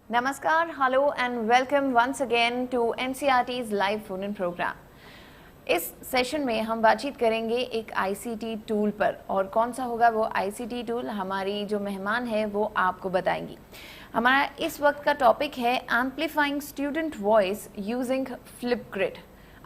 Namaskar, hello and welcome once again to NCERT's live phone-in program. इस session में हम बातचीत करेंगे एक आईसीटी टूल पर और कौन सा होगा वो आईसीटी टूल हमारी जो मेहमान है वो आपको बताएंगी। हमारा इस वक्त का टॉपिक है एम्पलीफाइंग स्टूडेंट वॉइस यूजिंग फ्लिपग्रिड।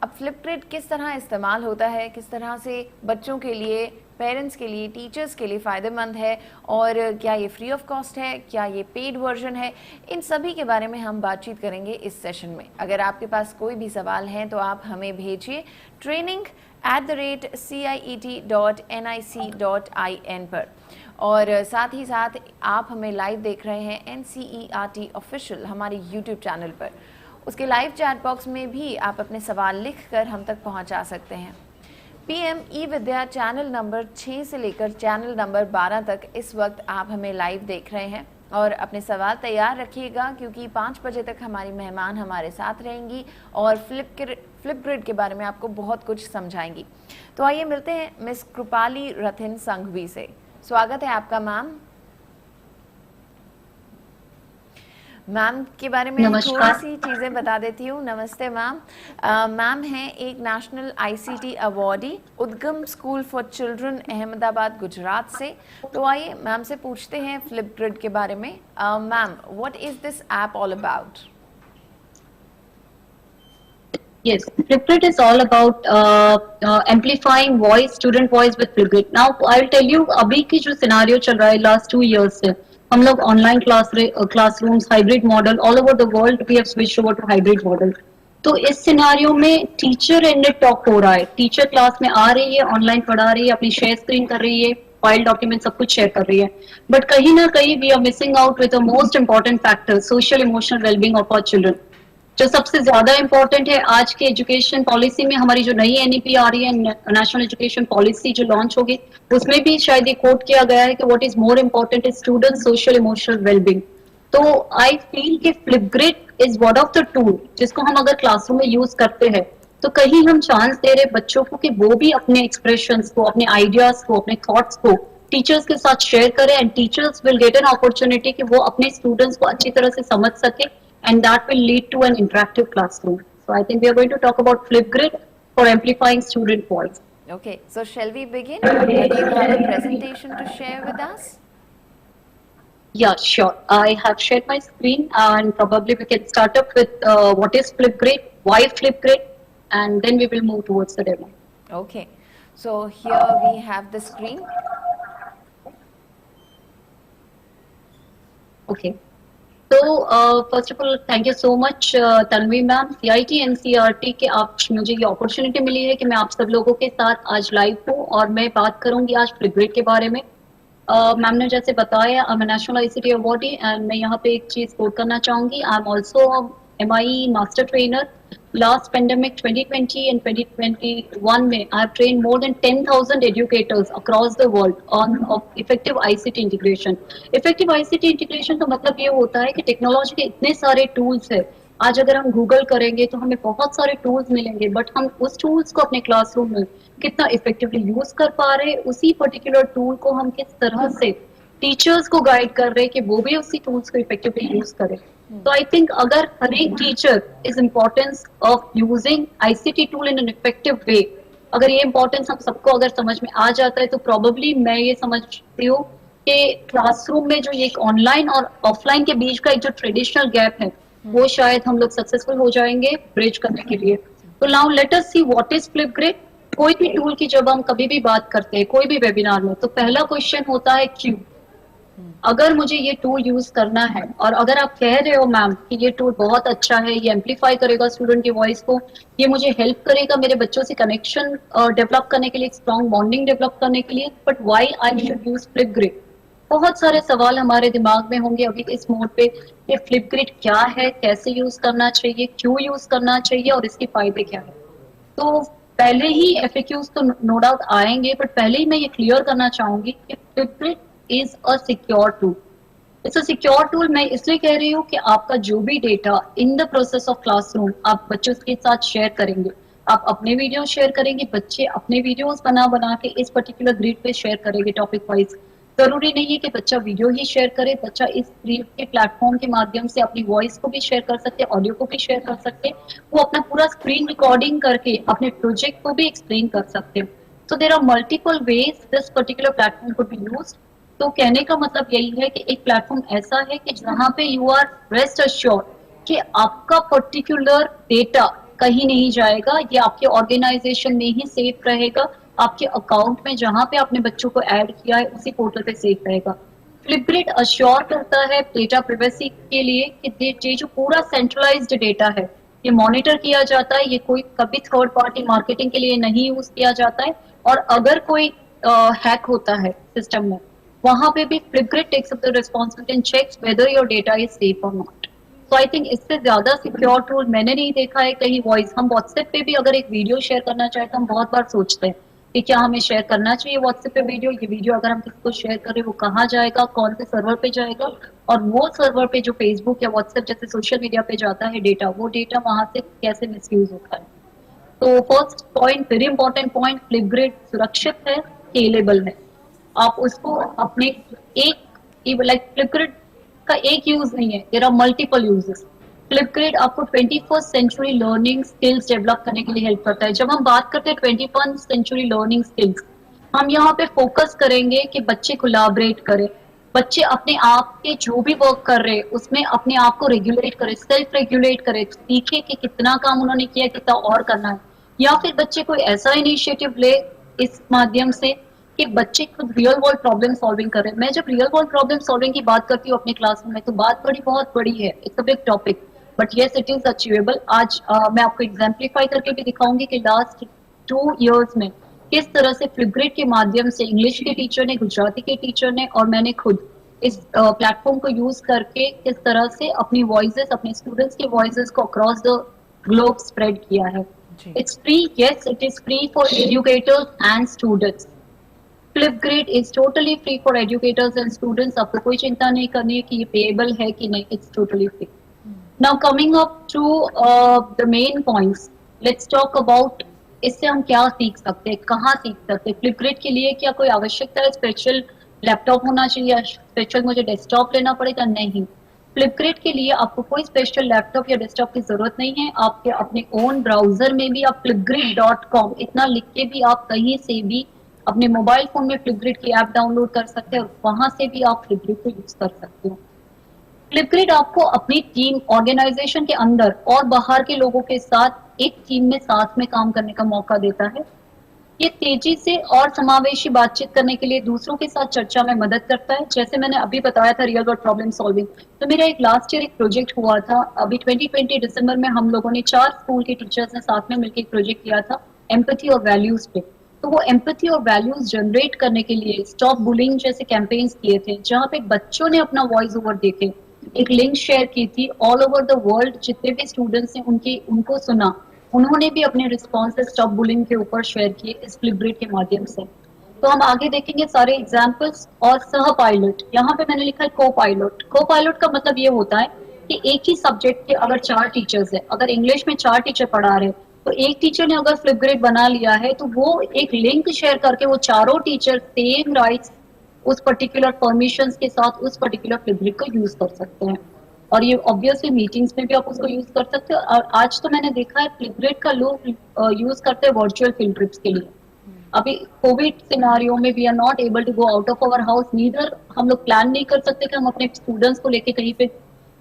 अब फ्लिपग्रिड किस तरह इस्तेमाल होता है, किस तरह से बच्चों के लिए, पेरेंट्स के लिए, टीचर्स के लिए फ़ायदेमंद है और क्या ये फ्री ऑफ कॉस्ट है, क्या ये पेड वर्जन है, इन सभी के बारे में हम बातचीत करेंगे इस सेशन में। अगर आपके पास कोई भी सवाल हैं तो आप हमें भेजिए training@ciet.nic.in पर और साथ ही साथ आप हमें लाइव देख रहे हैं NCERT ऑफिशियल हमारे यूट्यूब चैनल पर। उसके लाइव चैट बॉक्स में भी आप अपने सवाल लिखकर हम तक पहुंचा सकते हैं। PM ई विद्या चैनल नंबर 6 से लेकर चैनल नंबर 12 तक इस वक्त आप हमें लाइव देख रहे हैं और अपने सवाल तैयार रखिएगा क्योंकि 5 बजे तक हमारी मेहमान हमारे साथ रहेंगी और फ्लिपग्रिड के बारे में आपको बहुत कुछ समझाएंगी। तो आइए मिलते हैं मिस कृपाली रथिन संघवी से। स्वागत है आपका मैम। मैम के बारे में थोड़ी सी चीज़ें बता देती हूँ। नमस्ते मैम। मैम हैं एक नेशनल आईसीटी अवार्डी उद्गम school for children Ahmedabad Gujarat से। तो आइए मैम से पूछते हैं फ्लिपग्रिड के बारे में। Ma'am, what is this app all about? Yes, Flipgrid is all about amplifying voice, student voice with Flipgrid. Now, I'll tell you, अभी की जो सिनारियो चल रहा है last 2 years से, हम लोग online classrooms, hybrid model, all over the world we have switched over to hybrid model. तो इस सिनारियो में टीचर एंड टॉक हो रहा है। टीचर क्लास में आ रही है, ऑनलाइन पढ़ा रही है, अपनी शेयर स्क्रीन कर रही है, फाइल डॉक्यूमेंट सब कुछ शेयर कर रही है, बट कहीं ना कहीं we are missing out with the most important factor, social emotional wellbeing of our children. जो सबसे ज्यादा इंपॉर्टेंट है आज के एजुकेशन पॉलिसी में, हमारी जो नई एनईपी आ रही है, नेशनल एजुकेशन पॉलिसी जो लॉन्च होगी, उसमें भी शायद ये कोट किया गया है कि what is more important is student social emotional wellbeing. तो आई फील कि Flipgrid is one of the tool जिसको हम अगर क्लासरूम में यूज करते हैं तो कहीं हम चांस दे रहे बच्चों को कि वो भी अपने एक्सप्रेशंस को, अपने आइडियाज को, अपने थॉट्स को टीचर्स के साथ शेयर करें and teachers will get an opportunity कि वो अपने स्टूडेंट्स को अच्छी तरह से समझ सके and that will lead to an interactive classroom. So I think we are going to talk about Flipgrid for amplifying student voice. Okay, so shall we begin? Do you have a presentation to share with us? Yeah, sure. I have shared my screen and probably we can start up with what is Flipgrid, why Flipgrid, and then we will move towards the demo. Okay, so here we have the screen. Okay. तो first of all thank you so much Tanvi ma'am, CIT NCERT के आप मुझे ये opportunity मिली है कि मैं आप सब लोगों के साथ आज लाइव हूँ और मैं बात करूंगी आज फ्लिपग्रिड के बारे में। मैम ने जैसे बताया, I am national ICT awardee and मैं यहाँ पे एक चीज कोट करना चाहूंगी। I am also MIE master trainer. Last pandemic 2020 and 2021 में I have trained more than 10,000 educators across the world on effective ICT integration. Effective ICT integration का मतलब ये होता है कि टेक्नोलॉजी के इतने सारे टूल्स है। आज अगर हम गूगल करेंगे तो हमें बहुत सारे टूल्स मिलेंगे, बट हम उस टूल्स को अपने क्लासरूम में कितना इफेक्टिवली यूज कर पा रहे हैं, उसी पर्टिकुलर टूल को हम किस तरह से टीचर्स को गाइड कर रहे हैं कि वो भी उसी टूल्स को इफेक्टिवली यूज करें। तो आई थिंक अगर हर एक teacher is importance of using ICT tool in an effective way, अगर ये इम्पोर्टेंस हम सबको अगर समझ में आ जाता है तो प्रोबेबली मैं ये समझती हूँ कि क्लासरूम में जो एक ऑनलाइन और ऑफलाइन के बीच का एक जो ट्रेडिशनल गैप है वो शायद हम लोग सक्सेसफुल हो जाएंगे ब्रिज करने के लिए। तो now let us see what is Flipgrid. कोई भी टूल की जब हम कभी भी बात करते हैं कोई भी वेबिनार में, तो पहला क्वेश्चन होता है क्यों। अगर मुझे ये टूल यूज करना है और अगर आप कह रहे हो मैम कि ये टूल बहुत अच्छा है, ये एम्पलीफाई करेगा स्टूडेंट की वॉइस को, ये मुझे हेल्प करेगा मेरे बच्चों से कनेक्शन डेवलप करने के लिए, स्ट्रॉन्ग बॉन्डिंग डेवलप करने के लिए, but why I should use Flipgrid. बहुत सारे सवाल हमारे दिमाग में होंगे अभी इस मोड पे कि फ्लिपग्रिड क्या है, कैसे यूज करना चाहिए, क्यों यूज करना चाहिए और इसके फायदे क्या है। तो पहले ही FAQs तो नो डाउट आएंगे, बट पहले ही मैं ये क्लियर करना चाहूंगी कि फ्लिपग्रिड is a secure tool. It's a secure tool मैं इसलिए कह रही हूँ कि आपका जो भी data in the process of classroom आप बच्चों के साथ शेयर करेंगे, आप अपने वीडियो शेयर करेंगे, बच्चे अपने वीडियोस बना बना के इस पर्टिकुलर ग्रिड पे शेयर करेंगे टॉपिक वाइज, जरूरी नहीं है कि बच्चा वीडियो ही शेयर करे, बच्चा इस फ्री के प्लेटफॉर्म के माध्यम से अपनी वॉइस को भी शेयर कर सकते हैं, ऑडियो को भी शेयर कर सकते हैं, वो अपना पूरा स्क्रीन रिकॉर्डिंग करके अपने प्रोजेक्ट को भी एक्सप्लेन कर सकते हैं। So there are multiple ways this particular platform could be used. तो कहने का मतलब यही है कि एक प्लेटफॉर्म ऐसा है कि जहां पे यू आर रेस्ट अश्योर्ड कि आपका पर्टिकुलर डेटा कहीं नहीं जाएगा, ये आपके ऑर्गेनाइजेशन में ही सेफ रहेगा, आपके अकाउंट में जहां पे आपने बच्चों को ऐड किया है उसी पोर्टल पे सेफ रहेगा। फ्लिपग्रिड अश्योर करता है डेटा प्राइवेसी के लिए कि ये जो पूरा सेंट्रलाइज्ड डेटा है ये मॉनिटर किया जाता है, ये कोई कभी थर्ड पार्टी मार्केटिंग के लिए नहीं यूज किया जाता है। और अगर कोई हैक होता है सिस्टम में, वहां पे भी Flipgrid takes up the responsibility and checks whether your data is safe और नॉट। तो आई थिंक इससे ज्यादा सिक्योर टूल मैंने नहीं देखा है कहीं। वॉइस हम व्हाट्सएप पे भी अगर एक वीडियो शेयर करना चाहे तो हम बहुत बार सोचते हैं कि क्या हमें शेयर करना चाहिए व्हाट्सएप पे वीडियो, ये वीडियो अगर हम किसी को शेयर करें वो कहाँ जाएगा, कौन से सर्वर पे जाएगा, और वो सर्वर पे जो फेसबुक या व्हाट्सएप जैसे सोशल मीडिया पे जाता है डेटा, वो डेटा वहां से कैसे मिसयूज होता है। तो first point, very important point, Flipgrid सुरक्षित है, स्केलेबल है। आप उसको अपने एक लाइक फ्लिपग्रिड का एक यूज नहीं है, देयर आर मल्टीपल यूजेस। फ्लिपग्रिड आपको 21st century learning skills develop करने के लिए हेल्प करता है। जब हम बात करते हैं 21st सेंचुरी लर्निंग स्किल्स, हम यहाँ पे फोकस करेंगे कि बच्चे कोलैबोरेट करें, बच्चे अपने आप के जो भी वर्क कर रहे हैं उसमें अपने आप को रेगुलेट करें, सेल्फ रेगुलेट करें, सीखे कि कितना काम उन्होंने किया, कितना और करना है। या फिर बच्चे कोई ऐसा इनिशिएटिव ले इस माध्यम से कि बच्चे खुद रियल वर्ल्ड प्रॉब्लम सॉल्विंग करें। मैं जब रियल वर्ल्ड प्रॉब्लम सॉल्विंग की बात करती हूँ अपने क्लास में तो बात बहुत बड़ी है, it's a big topic, but yes it is achievable. आज मैं आपको एग्जाम्पलीफाई करके भी दिखाऊंगी कि लास्ट 2 years में किस तरह से फ्लिपग्रिड के माध्यम से इंग्लिश के टीचर ने, गुजराती के टीचर ने और मैंने खुद इस प्लेटफॉर्म को यूज करके किस तरह से अपनी वॉइसेस, अपने स्टूडेंट्स के वॉइसेस को अक्रॉस द ग्लोब स्प्रेड किया है। It's free, yes it is free for educators and students. Flipgrid is totally free for educators and students. आपको कोई चिंता नहीं करनी है कि ये पेएबल है कि नहीं, it's totally free. Now coming up to the main points, let's talk about इससे हम क्या सीख सकते हैं, कहाँ सीख सकते हैं। फ्लिपग्रिड के लिए क्या कोई आवश्यकता है स्पेशल लैपटॉप होना चाहिए या स्पेशल मुझे डेस्कटॉप लेना पड़ेगा? नहीं, फ्लिपग्रिड के लिए आपको कोई स्पेशल लैपटॉप या डेस्कटॉप की जरूरत नहीं है। आपके अपने ओन ब्राउजर में भी आप flipgrid.com इतना लिख के भी आप कहीं से भी अपने मोबाइल फोन में फ्लिपग्रिड की ऐप डाउनलोड कर सकते हैं और वहां से भी आप फ्लिपग्रिड को यूज कर सकते हो। फ्लिपग्रिड आपको अपनी टीम, ऑर्गेनाइजेशन के अंदर और बाहर के लोगों के साथ एक टीम में साथ में काम करने का मौका देता है। ये तेजी से और समावेशी बातचीत करने के लिए दूसरों के साथ चर्चा में मदद करता है। जैसे मैंने अभी बताया था रियल वर्ल्ड प्रॉब्लम सॉल्विंग, तो मेरा एक लास्ट ईयर एक प्रोजेक्ट हुआ था। अभी 2020 दिसंबर में हम लोगों ने 4 स्कूल के टीचर्स ने साथ में मिलकर एक प्रोजेक्ट किया था एम्पैथी और वैल्यूज पे। तो वो एम्पैथी और वैल्यूज जनरेट करने के लिए स्टॉप बुलिंग जैसे कैंपेन्स किए थे, जहाँ पे बच्चों ने अपना वॉइस ओवर देके एक लिंक शेयर की थी। ऑल ओवर द वर्ल्ड जितने भी स्टूडेंट्स ने उनको सुना, उन्होंने भी अपने रिस्पॉन्सेस स्टॉप बुलिंग के ऊपर शेयर किए इस फ्लिपग्रिड के माध्यम से। तो हम आगे देखेंगे सारे एग्जाम्पल्स। और सह पायलट, यहाँ पे मैंने लिखा है को पायलट। को पायलट का मतलब ये होता है कि एक ही सब्जेक्ट के अगर 4 टीचर्स है, अगर इंग्लिश में 4 टीचर पढ़ा रहे, तो एक टीचर ने अगर फ्लिपग्रिड बना लिया है तो वो एक लिंक शेयर करके वो चारों टीचर सेम राइट्स उस पर्टिकुलर परमिशंस के साथ उस पर्टिकुलर फ्लिपग्रिड को यूज कर सकते हैं। और ये ऑब्वियसली मीटिंग्स में भी आप उसको यूज कर सकते हो। और आज तो मैंने देखा है फ्लिपग्रिड का लोग यूज करते हैं वर्चुअल फील्ड ट्रिप्स के लिए। अभी कोविड सिनारियो में we are not able to go out of our house, neither हम लोग प्लान नहीं कर सकते कि हम अपने स्टूडेंट्स को लेके कहीं पे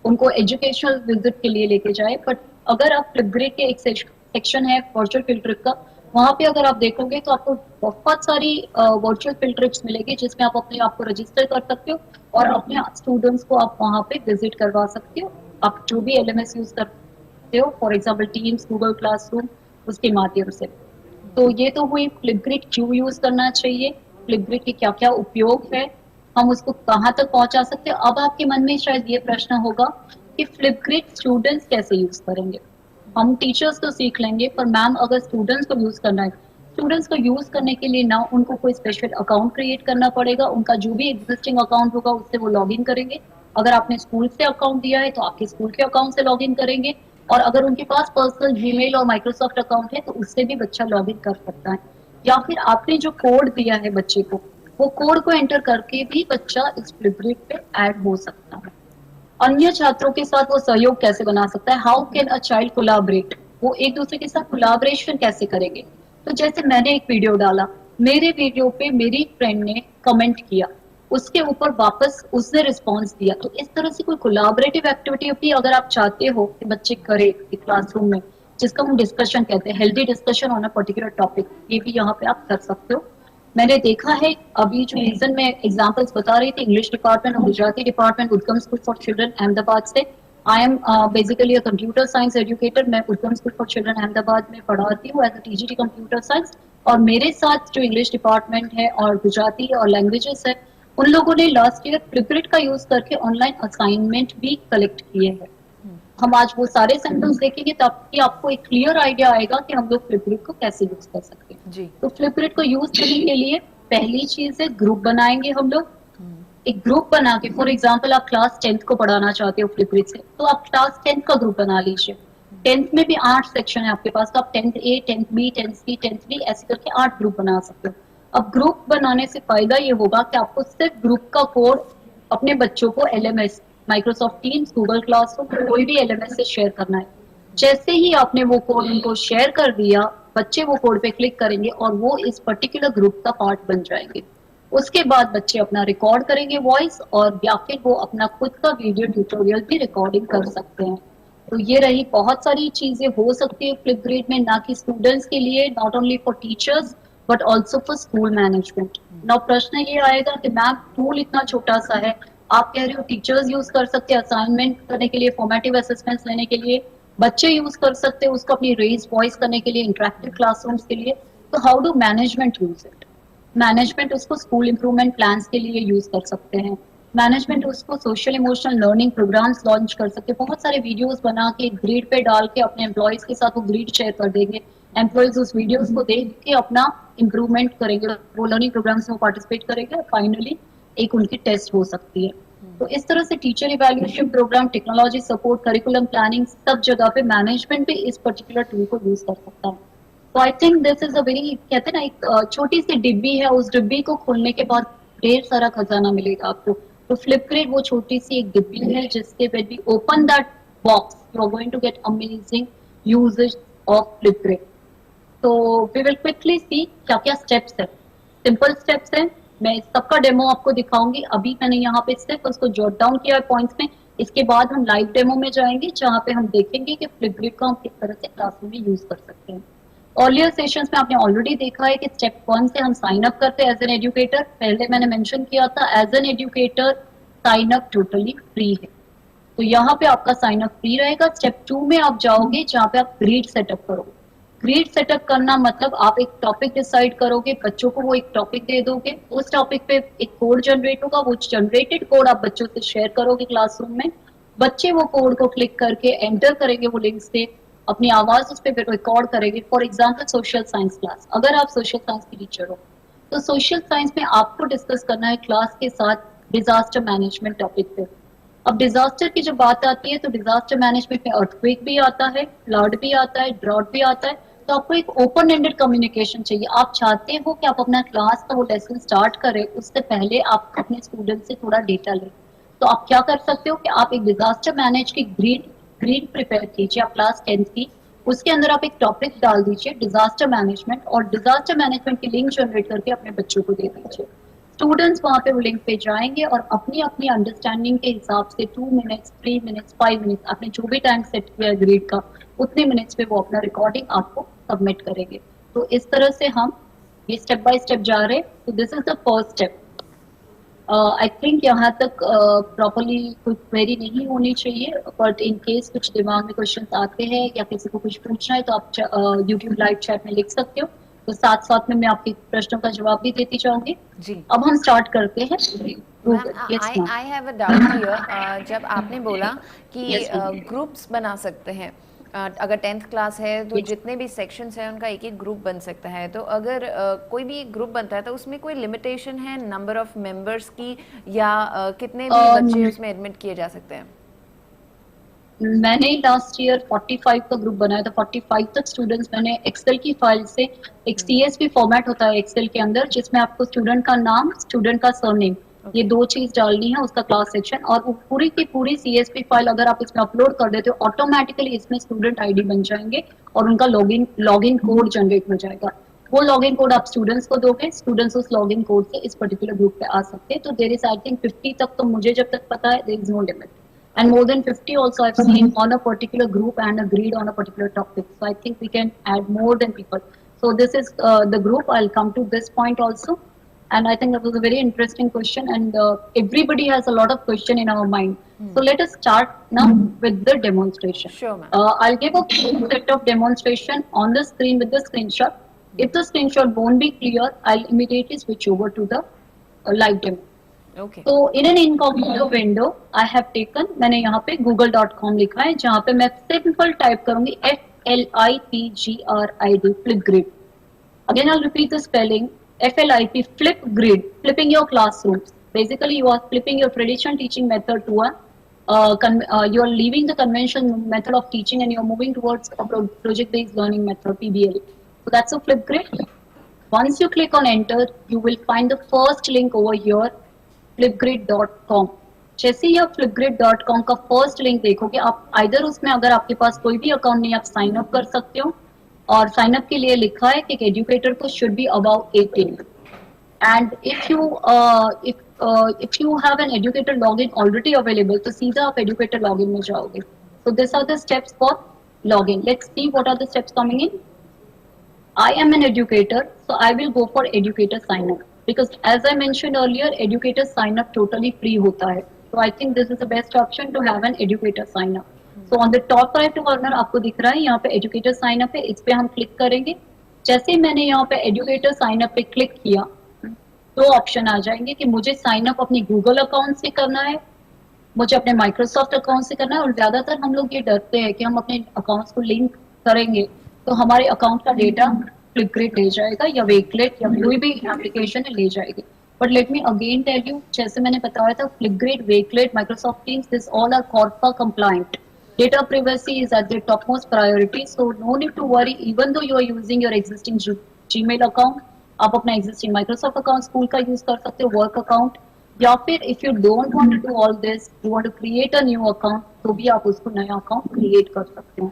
उनको एजुकेशनल विजिट के लिए लेके जाए। बट अगर आप फ्लिपग्रिड के एक सेक्शन है वर्चुअल फील्ड ट्रिप का, वहां पे अगर आप देखोगे तो आपको बहुत सारी वर्चुअल फील्ड ट्रिप्स मिलेगी जिसमें आप अपने आप को रजिस्टर कर सकते हो और अपने स्टूडेंट्स को आप वहां पे विजिट करवा सकते हो। आप जो भी LMS यूज करते हो, for example teams, Google classroom, उसके माध्यम से। तो ये तो हुई फ्लिपग्रिड क्यों यूज करना चाहिए, फ्लिपग्रिड के क्या क्या उपयोग है, हम उसको कहाँ तक पहुंचा सकते हैं। अब आपके मन में शायद ये प्रश्न होगा कि फ्लिपग्रिड स्टूडेंट्स कैसे यूज करेंगे। हम टीचर्स तो सीख लेंगे, पर मैम अगर स्टूडेंट्स को यूज करना है, स्टूडेंट्स को यूज करने के लिए ना उनको कोई स्पेशल अकाउंट क्रिएट करना पड़ेगा, उनका जो भी एग्जिस्टिंग अकाउंट होगा उससे वो लॉग इन करेंगे। अगर आपने स्कूल से अकाउंट दिया है तो आपके स्कूल के अकाउंट से लॉग इन करेंगे, और अगर उनके पास पर्सनल जीमेल और माइक्रोसॉफ्ट अकाउंट है तो उससे भी बच्चा लॉग इन कर सकता है। या फिर आपने जो कोड दिया है बच्चे को, वो कोड को एंटर करके भी बच्चा इस फ्लिपग्रिड पे ऐड हो सकता है। अन्य छात्रों के साथ वो सहयोग कैसे बना सकता है, how can a child collaborate, वो एक दूसरे के साथ कोलैबोरेशन कैसे करेंगे। तो जैसे मैंने एक वीडियो डाला, मेरे वीडियो पे मेरी फ्रेंड ने कमेंट किया, उसके ऊपर वापस उसने रिस्पॉन्स दिया। तो इस तरह से कोई कोलैबोरेटिव एक्टिविटी भी अगर आप चाहते हो कि बच्चे करें क्लासरूम में, जिसका हम डिस्कशन कहते हैं, healthy discussion on a particular topic, ये भी यहाँ पे आप कर सकते हो। मैंने देखा है अभी जो रीजन में एग्जांपल्स बता रही थी, इंग्लिश डिपार्टमेंट और Gujarati department, Udgam school for children Ahmedabad से। I am basically a computer science educator. मैं Udgam school for children Ahmedabad में पढ़ाती हूँ as a TGT computer science. और मेरे साथ जो इंग्लिश डिपार्टमेंट है और गुजराती और लैंग्वेजेस है, उन लोगों ने लास्ट ईयर फ्लिपग्रिड का यूज करके ऑनलाइन असाइनमेंट भी कलेक्ट किए हैं। हम आज वो सारे सेंटेंस देखेंगे ताकि आपको एक क्लियर आइडिया आएगा कि हम लोग फ्लिपग्रिड को कैसे यूज कर सकते हैं। जी। तो फ्लिपग्रिड को यूज करने के लिए पहली चीज है ग्रुप बनाएंगे हम लोग। एक ग्रुप बना के, फॉर एग्जाम्पल आप क्लास 10th को पढ़ाना चाहते हो फ्लिपग्रिड से, तो आप क्लास 10th का ग्रुप बना लीजिए। 10th में भी 8 सेक्शन है आपके पास, तो आप 10th A, 10th B, 10th C, 10th B ऐसे करके 8 ग्रुप बना सकते हो। अब ग्रुप बनाने से फायदा ये होगा कि आपको सिर्फ ग्रुप का कोड अपने बच्चों को LMS, Microsoft teams, Google classroom, कोई भी LMS से शेयर करना है। जैसे ही आपने वो कोड उनको शेयर कर दिया, बच्चे वो कोड पे क्लिक करेंगे और वो इस पर्टिकुलर ग्रुप का पार्ट बन जाएंगे। उसके बाद बच्चे अपना रिकॉर्ड करेंगे वॉइस, और या फिर वो अपना खुद का वीडियो ट्यूटोरियल भी रिकॉर्डिंग कर सकते हैं। तो ये रही, बहुत सारी चीजें हो सकती है फ्लिपग्रिड में, ना कि स्टूडेंट्स के लिए, not only for teachers but also for school management. ना प्रश्न ये आएगा कि मैम टूल इतना छोटा सा है, आप कह रहे हो टीचर्स यूज कर सकते हैं असाइनमेंट करने के लिए, फॉर्मेटिव असेसमेंट्स लेने के लिए, बच्चे यूज कर सकते हैं उसको अपनी रेज वॉइस करने के लिए, इंटरेक्टिव क्लासरूम्स के लिए। तो how do management use it? Management उसको स्कूल इंप्रूवमेंट प्लान्स के लिए यूज कर सकते हैं। मैनेजमेंट उसको social emotional learning programs launch कर सकते हैं। बहुत सारे वीडियोस बना के ग्रिड पे डाल के अपने एम्प्लॉयज के साथ वो ग्रिड शेयर कर देंगे। एम्प्लॉयज उस वीडियोस को देख के अपना इंप्रूवमेंट करेंगे, वो लर्निंग प्रोग्राम्स में पार्टिसिपेट करेंगे और फाइनली एक उनकी टेस्ट हो सकती है। तो इस तरह से teacher evaluation program, technology support, curriculum planning, सब जगह पे मैनेजमेंट भी इस पर्टिकुलर टूल को यूज कर सकता है। तो I think this is a very, कहते हैं ना, एक छोटी सी डिब्बी है, उस डिब्बी को खोलने के बाद ढेर सारा खजाना मिलेगा आपको। तो फ्लिपग्रिड वो छोटी सी एक डिब्बी है जिसके when we open that box you are going to get amazing usage of फ्लिपग्रिड। तो वी विल क्विकली सी क्या क्या स्टेप्स है। सिंपल स्टेप्स है, मैं सबका डेमो आपको दिखाऊंगी। अभी मैंने यहाँ पे सिर्फ उसको जॉट डाउन किया है पॉइंट्स में। इसके बाद हम लाइव डेमो में जाएंगे जहाँ पे हम देखेंगे कि फ्लिपग्रिड को हम किस तरह से क्लासरूम में यूज कर सकते हैं। अर्लियर सेशंस में आपने ऑलरेडी देखा है कि स्टेप 1 से हम साइन अप करते हैं एज एन एजुकेटर। पहले मैंने मेंशन किया था as an educator sign up totally free है, तो यहाँ पे आपका साइन अप फ्री रहेगा। स्टेप 2 में आप जाओगे जहाँ पे आप ग्रिड सेटअप करोगे। ग्रिड सेटअप करना मतलब आप एक टॉपिक डिसाइड करोगे, बच्चों को वो एक टॉपिक दे दोगे, उस टॉपिक पे एक कोड जनरेट होगा, वो जनरेटेड कोड आप बच्चों से शेयर करोगे क्लासरूम में। बच्चे वो कोड को क्लिक करके एंटर करेंगे वो लिंक से, अपनी आवाज उस पर रिकॉर्ड करेंगे। For example social science class, अगर आप सोशल साइंस की टीचर हो तो सोशल साइंस में आपको डिस्कस करना है क्लास के साथ डिजास्टर मैनेजमेंट टॉपिक पे। अब डिजास्टर की जब बात आती है तो डिजास्टर मैनेजमेंट में अर्थक्वेक भी आता है, फ्लड भी आता है, ड्रॉट भी आता है। तो आपको एक ओपन एंडेड कम्युनिकेशन चाहिए। आप चाहते हो कि आप अपना क्लास का वो लेसन स्टार्ट करें, उससे पहले आप अपने स्टूडेंट से थोड़ा डेटा लें। तो आप क्या कर सकते हो कि आप एक डिजास्टर मैनेज की ग्रीड प्रिपेयर कीजिए आप क्लास 10th की। उसके अंदर आप एक टॉपिक डाल दीजिए डिजास्टर मैनेजमेंट, और डिजास्टर मैनेजमेंट की लिंक जनरेट करके अपने बच्चों को दे दीजिए। स्टूडेंट्स वहां पे वो लिंक पे जाएंगे और अपनी अपनी अंडरस्टैंडिंग के हिसाब से 2 मिनट्स, 3 मिनट्स, 5 मिनट्स, आपने जो भी टाइम सेट किया है ग्रेड का, उतने मिनट्स पे वो अपना रिकॉर्डिंग आपको सबमिट करेंगे। तो इस तरह से हम ये स्टेप बाय स्टेप जा रहे हैं। तो this is the first step. I think यहाँ तक प्रॉपरली कोई क्वेरी नहीं होनी चाहिए, बट इन केस कुछ दिमाग में क्वेश्चन आते हैं या किसी को कुछ पूछना है तो आप यूट्यूब लाइव चैट में लिख सकते हो। तो साथ साथ में मैं आपके प्रश्नों का जवाब भी देती जाऊंगी जी। अब हम स्टार्ट करते हैं। I have a doubt here, जब आपने बोला कि ग्रुप्स बना सकते हैं, अगर 10th क्लास है तो जितने भी सेक्शंस हैं उनका एक एक ग्रुप बन सकता है, तो अगर कोई भी एक ग्रुप बनता है तो उसमें कोई लिमिटेशन है नंबर ऑफ मेंबर्स की, या कितने भी बच्चे उसमें एडमिट किए जा सकते हैं? मैंने लास्ट ईयर 45 का ग्रुप बनाया था। 45 तक स्टूडेंट्स मैंने एक्सेल की फाइल से, एक CSV फॉर्मेट होता है एक्सेल के अंदर, जिसमें आपको स्टूडेंट का नाम, स्टूडेंट का सरनेम, ये दो चीज डालनी है, उसका क्लास सेक्शन, और वो पूरी की पूरी CSV फाइल अगर आप इसमें अपलोड कर देते हो, ऑटोमेटिकली इसमें स्टूडेंट आईडी बन जाएंगे और उनका लॉगिन कोड जनरेट हो जाएगा। वो लॉगिन कोड आप स्टूडेंट्स को दोगे, स्टूडेंट्स उस लॉगिन कोड से इस पर्टिकुलर ग्रुप पे आ सकते हैं। तो देयर इज आई थिंक 50 तक, तो मुझे जब तक पता है there is no limit, and more than 50 also I've seen on a particular group and agreed on a particular topic. So I think we can add more than people. So this is the group. I'll come to this point also. And I think that was a very interesting question, and everybody has a lot of question in our mind. So let us start now with the demonstration. Sure, ma'am. I'll give a set of demonstration on the screen with the screenshot. If the screenshot won't be clear, I'll immediately switch over to the live demo. Okay. तो in an incognito window I have taken, मैंने यहाँ पे google.com लिखा है, जहाँ पे मैं simple type करूंगी FLIPGRID, Flipgrid. Again I'll repeat the spelling, FLIP, Flipgrid, flipping your classrooms. Basically you are flipping your traditional teaching method to you are leaving the conventional method of teaching and you are moving towards a project based learning method, PBL. So that's a Flipgrid. Once you click on enter, you will find the first link over here, flipgrid.com. जैसे ही आप flipgrid.com का first link देखोगे, आप either उसमें, अगर आपके पास कोई भी अकाउंट नहीं, आप साइन अप कर सकते हो, और साइन अप के लिए लिखा है कि एजुकेटर को should be about 18, and if you have an educator login already available, तो सीधा आप एजुकेटर लॉगिन में जाओगे. So this are the steps for login. Let's see what are the steps coming in. I am an educator, so I will go for educator sign up, because as I mentioned earlier, educator sign up totally free होता है. So I think this is the best option to have an educator sign up. So on the top right corner आपको दिख रहा है यहाँ पे educator sign up है, इस पे हम क्लिक करेंगे. जैसे ही मैंने यहाँ पे educator sign up पे क्लिक किया, दो ऑप्शन आ जाएंगे कि मुझे साइन अप अपनी गूगल अकाउंट से करना है, मुझे अपने माइक्रोसॉफ्ट अकाउंट से करना है, और ज्यादातर हम लोग ये डरते हैं कि हम अपने अकाउंट्स को लिंक करेंगे तो हमारे अकाउंट का डेटा फ्लिपग्रिड ले जाएगा, या वेकलेट या कोई भी एप्लीकेशन ले जाएगी. But let me again tell you, जैसे मैंने बताया था, Flipgrid, Wakelet, Microsoft Teams, this all are कॉर्पा compliant. Data privacy is at their topmost priority, so no need to worry. Even though you are using your existing Gmail account, आप अपना existing Microsoft account school का use कर सकते हो, work account, या फिर if you don't want to do all this, you want to create a new account, तो भी आप उसको नया अकाउंट क्रिएट कर सकते हो.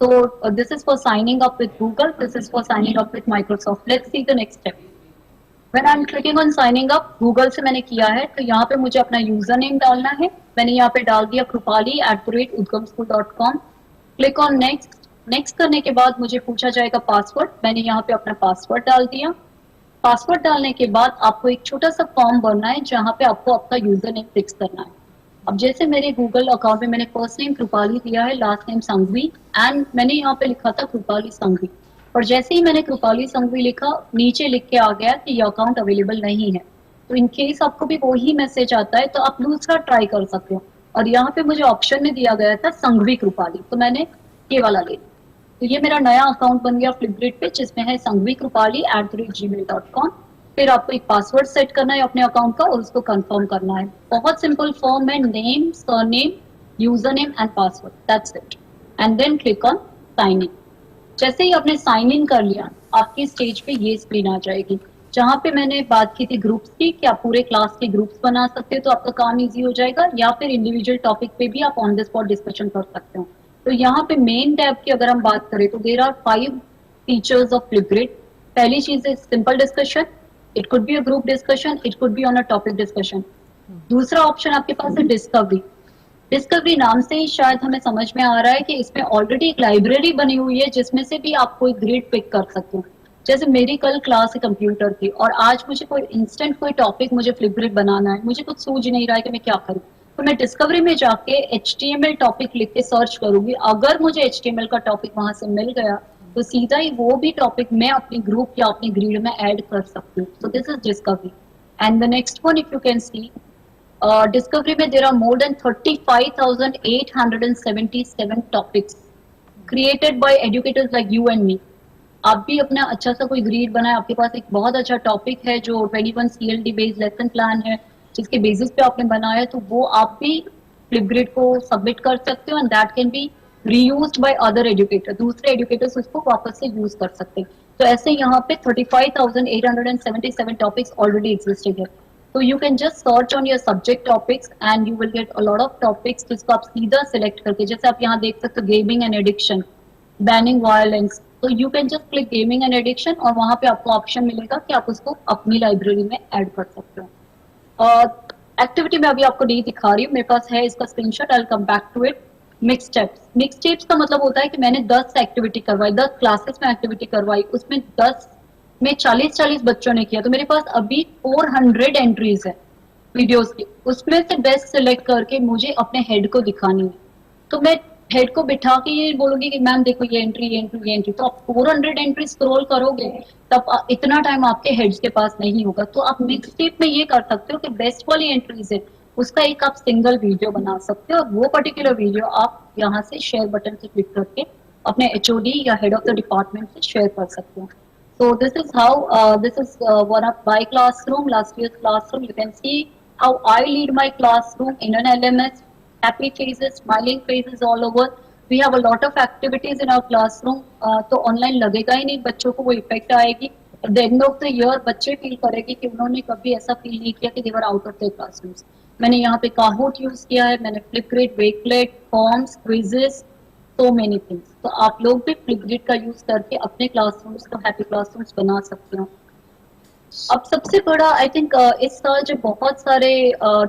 So this is for signing up with Google. This is for signing up with Microsoft. Let's see the next step. When I'm clicking on signing up, Google से मैंने किया है, तो यहाँ पे मुझे अपना यूजर नेम डालना है. मैंने यहाँ पे डाल दिया krupali@udgamschool.com. Click on next. Next करने के बाद मुझे पूछा जाएगा पासवर्ड. मैंने यहाँ पे अपना पासवर्ड डाल दिया. पासवर्ड डालने के बाद आपको एक छोटा सा फॉर्म भरना है, जहाँ पे आपको आपका यूजर नेम फिक्स करना है. अब जैसे मेरे गूगल अकाउंट में मैंने फर्स्ट नेम कृपाली दिया है, लास्ट नेम संघवी, एंड मैंने यहाँ पे लिखा था कृपाली संघवी. और जैसे ही मैंने कृपाली संघवी लिखा, नीचे लिख के आ गया कि ये अकाउंट अवेलेबल नहीं है. तो इन केस आपको भी वही मैसेज आता है, तो आप दूसरा ट्राई कर सकते हो. और यहाँ पे मुझे ऑप्शन में दिया गया था संघवी कृपाली, तो मैंने ये वाला ले लिया. तो ये मेरा नया अकाउंट बन गया फ्लिपग्रिड पे, जिसमें है संघवी कृपाली @gmail.com. फिर आपको एक पासवर्ड सेट करना है अपने अकाउंट का और उसको कंफर्म करना है. बहुत सिंपल फॉर्म है, name, surname, user name and password, that's it. And then click on sign in. जैसे ही आपने साइन इन कर लिया, आपकी स्टेज पे ये स्क्रीन आ जाएगी, जहाँ पे मैंने बात की थी ग्रुप्स की, कि आप पूरे क्लास के ग्रुप्स बना सकते हो, तो आपका काम इजी हो जाएगा, या फिर इंडिविजुअल टॉपिक पे भी आप ऑन द स्पॉट डिस्कशन कर सकते हो. तो यहाँ पे मेन टैब की अगर हम बात करें, तो देयर आर 5 फीचर्स ऑफ फ्लिपग्रिड. पहली चीज है simple discussion. It could be a group discussion, it could be on a topic discussion. दूसरा ऑप्शन आपके पास है डिस्कवरी. डिस्कवरी नाम से ही शायद हमें समझ में आ रहा है कि इसमें ऑलरेडी एक लाइब्रेरी बनी हुई है, जिसमें से भी आप कोई ग्रेड पिक कर सकते हो. जैसे मेरी कल क्लास है कंप्यूटर की, और आज मुझे कोई इंस्टेंट कोई टॉपिक मुझे फ्लिपग्रिड बनाना है, मुझे कुछ सूझ नहीं रहा है कि मैं क्या करूँ, तो मैं डिस्कवरी में जाके HTML टॉपिक लिख के सर्च करूंगी. अगर मुझे HTML का टॉपिक वहां से मिल गया, तो सीधा ही वो भी टॉपिक मैं अपने ग्रुप या अपने ग्रिड में ऐड कर सकती हूँ. So this is Discovery. And the next one, if you can see, Discovery में there are more than 35,877 topics created by educators like you and me. आप भी अपना अच्छा सा कोई ग्रिड बनाए, आपके पास एक बहुत अच्छा टॉपिक है जो 21 CLD बेस्ड लेसन प्लान है, जिसके बेसिस पे आपने बनाया है, तो वो आप भी फ्लिपग्रिड को सबमिट कर सकते हो and that can be reused by other educator, दूसरे एजुकेटर्स उसको वापस से यूज कर सकते हैं। तो ऐसे यहाँ पे 35,877 टॉपिक्स ऑलरेडी एग्जिस्टिंग है। तो you can just search on your subject topics and you will get a lot of topics जिसको आप सीधा सिलेक्ट करके, जैसे आप यहाँ देख सकते हो gaming and addiction, banning violence, तो you can just click gaming and addiction और वहां पे आपको ऑप्शन मिलेगा कि आप उसको अपनी लाइब्रेरी में ऐड कर सकते हो। एक्टिविटी में अभी आपको नहीं दिखा रही हूँ, मेरे पास है इसका screenshot, I will come back to it. Mix steps, mix steps का मतलब होता है कि मैंने 10 एक्टिविटी करवाई, 10 क्लासेस में एक्टिविटी करवाई, उसमें 10 में 40-40 बच्चों ने किया, तो मेरे पास अभी 400 एंट्रीज है वीडियोस की, उसमें से बेस्ट सिलेक्ट करके मुझे अपने हेड को दिखानी है। तो मैं हेड को बिठा के ये बोलूंगी कि मैम देखो ये एंट्री, ये एंट्री, ये एंट्री, तो आप 400 एंट्री स्क्रॉल करोगे तब इतना टाइम आपके हेड्स के पास नहीं होगा। तो आप मिक्स स्टेप में ये कर सकते हो कि बेस्ट वाली एंट्रीज है उसका एक आप सिंगल वीडियो बना सकते हो और वो पर्टिकुलर वीडियो आप यहाँ से शेयर बटन से क्लिक करके अपने एचओडी या हेड ऑफ द डिपार्टमेंट से शेयर कर सकते हो। So this is how this is one of my classroom, last year's classroom. You can see how I lead my classroom in an LMS. Happy faces, smiling faces all over. We have a lot of activities in our classroom. तो online लगेगा ही नहीं, बच्चों को वो effect आएगी। At the end of the year बच्चे feel करेंगे कि उन्होंने कभी ऐसा फील नहीं किया कि they were out of their classrooms. मैंने यहाँ पे काहूट यूज किया है, मैंने Flipgrid, Wakelet, forms, quizzes, so many things. तो आप लोग भी फ्लिपग्रिड का यूज करके अपने क्लासरूम्स को हैप्पी क्लासरूम्स बना सकते हो। अब सबसे बड़ा आई थिंक इस साल जब बहुत सारे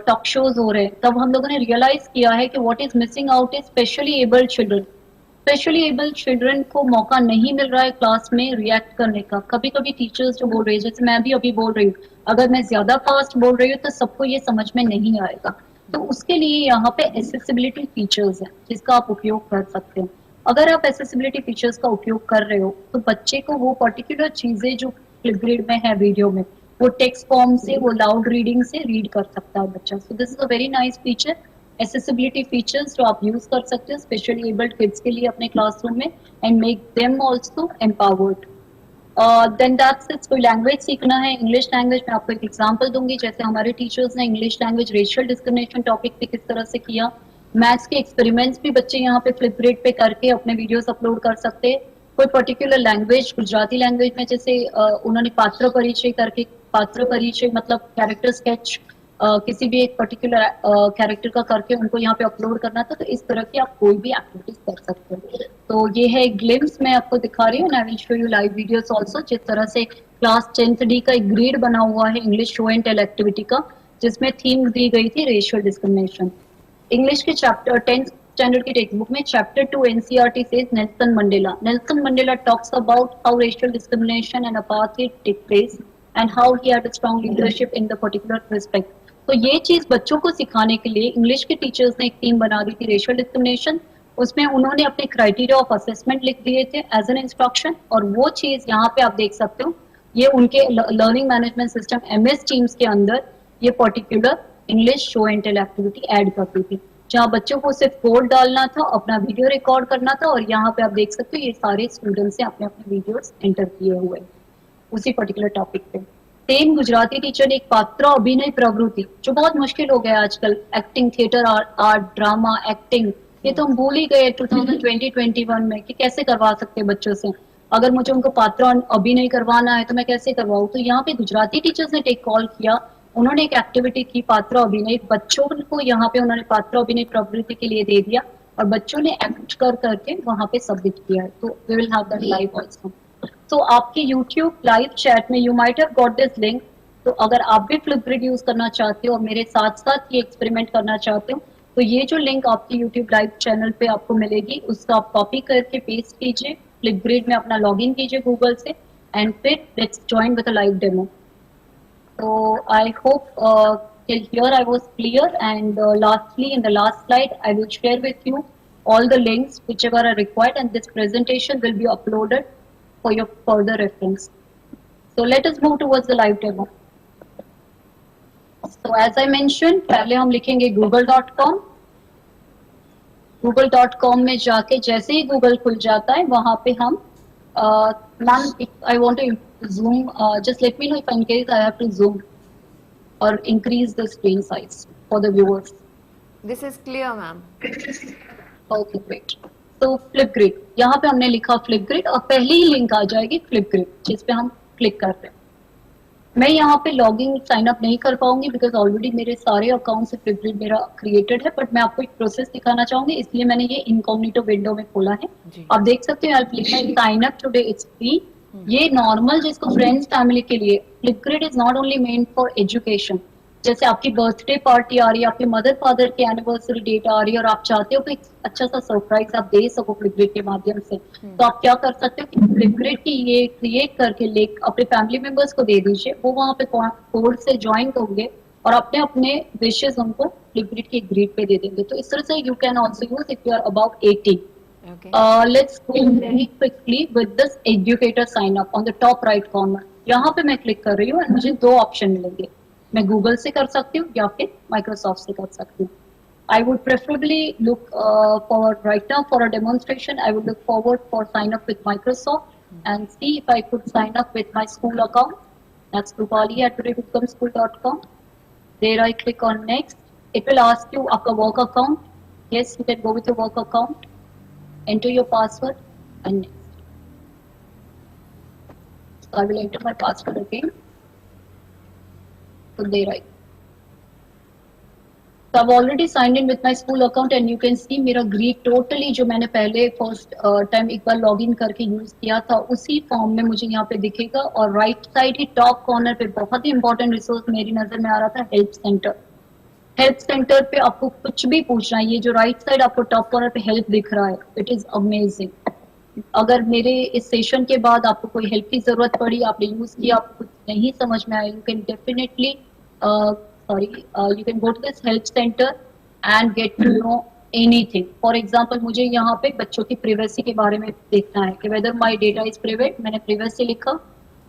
टॉक शोज हो रहे हैं तब हम लोगों ने रियलाइज किया है कि what is missing out is specially abled children. Specially abled children को मौका नहीं मिल रहा है क्लास में रिएक्ट करने का। कभी कभी टीचर्स जो बोल रही है, जैसे मैं भी अभी बोल रही हूँ, अगर मैं ज्यादा फास्ट बोल रही हूँ तो सबको ये समझ में नहीं आएगा। तो उसके लिए यहाँ पे एसेसिबिलिटी फीचर्स है जिसका आप उपयोग कर सकते हो। अगर आप एसेसिबिलिटी फीचर्स का उपयोग कर रहे हो तो बच्चे को वो पर्टिकुलर चीजें जो फ्लिपग्रिड में है वीडियो में, वो टेक्स्ट फॉर्म से, वो लाउड रीडिंग से रीड कर सकता है बच्चा। सो this is a very nice feature, accessibility features जो आप यूज कर सकते हो स्पेशली एबल्ड किड्स के लिए अपने क्लासरूम में and make them also empowered. Then that's it. कोई लैंग्वेज सीखना है, इंग्लिश लैंग्वेज, मैं आपको एक एग्जांपल दूंगी। जैसे हमारे टीचर्स ने English language racial discrimination topic पे किस तरह से किया। मैथ्स के एक्सपेरिमेंट्स भी बच्चे यहाँ पे फ्लिपग्रिड पे करके अपने वीडियोस अपलोड कर सकते हैं। कोई पर्टिकुलर लैंग्वेज, गुजराती लैंग्वेज में जैसे उन्होंने पात्र परिचय करके, पात्र परिचय मतलब कैरेक्टर स्केच किसी भी एक पर्टिकुलर कैरेक्टर का करके उनको यहाँ पे अपलोड करना था। तो इस तरह की आप कोई भी एक्टिविटीज कर सकते हो। तो ये है ग्लिम्स मैं आपको दिखा रही हूँ, I will show you live videos also. जिस तरह से क्लास 10th डी का एक ग्रेड बना हुआ है English show and tell activity का, जिसमें थीम दी गई थी रेशियल डिस्क्रिमिनेशन। इंग्लिश के चैप्टर 10th स्टैंडर्ड की टेक्स्ट बुक में chapter 2 NCERT says Nelson Mandela. Nelson Mandela talks about how racial discrimination and apartheid take place and how he had a strong leadership in the particular respect. तो ये चीज बच्चों को सिखाने के लिए इंग्लिश के टीचर्स ने एक टीम बना दी थी रेशियल डिस्क्रिमिनेशन। उसमें उन्होंने अपने क्राइटेरिया ऑफ असेसमेंट लिख दिए थे एज एन इंस्ट्रक्शन, और वो चीज यहाँ पे आप देख सकते हो, ये उनके learning management system MS Teams के अंदर ये particular English show and tell activity add करती थी, जहाँ बच्चों को सिर्फ कोड डालना था, अपना वीडियो रिकॉर्ड करना था, और यहाँ पे आप देख सकते हो ये सारे स्टूडेंट्स ने अपने अपने वीडियोस एंटर किए हुए उसी पर्टिकुलर टॉपिक पे। सेम गुजराती टीचर ने एक पात्र अभिनय प्रवृत्ति, जो बहुत मुश्किल हो गया आजकल, acting, theatre art, drama, acting, ये तो हम भूल ही गए 2020-21 में कि कैसे करवा सकते हैं बच्चों से। अगर मुझे उनको पात्र अभिनय करवाना है तो मैं कैसे करवाऊँ। तो यहाँ पे गुजराती टीचर्स ने टेक कॉल किया, उन्होंने एक एक्टिविटी की पात्र अभिनय, बच्चों को यहाँ पे उन्होंने पात्र अभिनय प्रवृत्ति के लिए दे दिया और बच्चों ने एक्ट कर करके वहाँ पे सबमिट किया है। तो we will have that live also. तो आपके यूट्यूब लाइव चैट में you might have got this link. तो अगर आप भी फ्लिपग्रिड यूज करना चाहते हो और मेरे साथ साथ ये एक्सपेरिमेंट करना चाहते हो, तो ये जो लिंक आपकी यूट्यूब लाइव चैनल पे आपको मिलेगी, उसका आप कॉपी करके पेस्ट कीजिए, फ्लिपग्रिड में अपना लॉगिन कीजिए गूगल से, एंड फिर let's join with a live demo. So I hope till here I was clear, and lastly in the last slide I will share with you all the links whichever are required, and this presentation will be uploaded for your further reference. So let us move towards the live demo. So as I mentioned, पहले हम लिखेंगे google.com। google.com में जाके जैसे ही Google खुल जाता है वहाँ पे हम ma'am, I want to zoom, just let me know if in case I have to zoom or increase the screen size for the viewers. This is clear ma'am. Okay great. तो फ्लिपग्रिड, यहाँ पे हमने लिखा फ्लिपग्रिड और पहली ही लिंक आ जाएगी फ्लिपग्रिड, जिस पे हम क्लिक कर रहे हैं। मैं यहाँ पे लॉगिन साइन अप नहीं कर पाऊंगी बिकॉज ऑलरेडी मेरे सारे अकाउंट से फ्लिपग्रिड मेरा क्रिएटेड है, बट मैं आपको एक प्रोसेस दिखाना चाहूंगी, इसलिए मैंने ये इनकॉग्निटो विंडो में खोला है। आप देख सकते हो, आप लिखा है sign up today, it's free. ये नॉर्मल जिसको फ्रेंड्स फैमिली के लिए, Flipgrid is not only main for education. जैसे आपकी बर्थडे पार्टी आ रही है, आपके मदर फादर की एनिवर्सरी डेट आ रही है और आप चाहते हो कि अच्छा सा सरप्राइज आप दे सको फ्लिपग्रिड के माध्यम से, तो आप क्या कर सकते हो कि फ्लिपग्रिड की ये क्रिएट करके लिंक अपने फैमिली मेंबर्स को दे दीजिए, वो वहां पे कोड से ज्वाइन होंगे और अपने अपने विशेष उनको फ्लिपग्रिड की ग्रिड पे दे देंगे। तो इस तरह से you can also use if you are about 18। Let's go very quickly with this educator sign up on the top right corner. यहाँ पे मैं क्लिक कर रही हूँ और मुझे दो ऑप्शन मिलेंगे, मैं गूगल से कर सकती हूँ या फिर माइक्रोसॉफ्ट से कर सकती हूँ। I would preferably look forward right now for a demonstration. I would look forward for sign up with Microsoft and see if I could sign up with my school account. That's rupali@todaywoodcomeschool.com. There I click on next. It will ask you आपका work account. Yes, you can go with your work account. Enter your password and next. So I will enter my password again. So there I go. So I've already signed in with my school account and you can see मेरा grid totally जो मैंने पहले first time एक बार login करके use किया था उसी form में मुझे यहाँ पे दिखेगा। और राइट साइड ही टॉप कॉर्नर पे बहुत ही इंपॉर्टेंट रिसोर्स मेरी नजर में आ रहा था, हेल्प सेंटर। हेल्प सेंटर पे आपको कुछ भी पूछना है, ये जो राइट साइड आपको टॉप कॉर्नर पे हेल्प दिख रहा है, इट इज अमेजिंग। अगर मेरे इस सेशन के बाद आपको कोई हेल्प की जरूरत पड़ी, आपने यूज किया, आपको कुछ नहीं समझ में आया, you can definitely you can go to this help center and get to know anything. For example, मुझे यहाँ पे बच्चों की privacy के बारे में देखना है कि whether my data is private, मैंने privacy लिखा,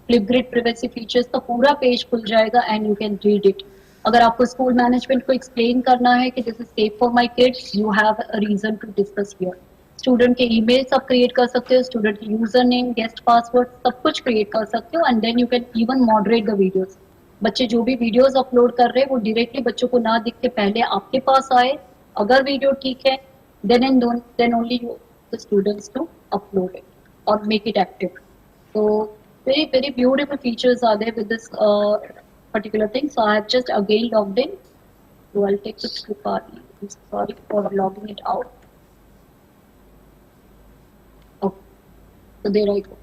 फ्लिपग्रिड privacy features का पूरा पेज खुल जाएगा and you can read it. अगर आपको स्कूल मैनेजमेंट को एक्सप्लेन करना है कि this is safe for my kids, you have a reason to discuss here. Student के ईमेल्स आप क्रिएट कर सकते हो, स्टूडेंट के यूजर नेम, गेस्ट पासवर्ड, सब कुछ क्रिएट कर सकते हो and then you can even moderate the videos. बच्चे जो भी वीडियोस अपलोड कर रहे हैं वो डायरेक्टली बच्चों को ना दिख के पहले आपके पास आए, अगर वीडियो ठीक है then only you the students to upload it और make it active. So very beautiful features are there with this particular thing. So I have just again logged in. So I'll take it to party. I'm sorry for logging it out. Okay. So there I go.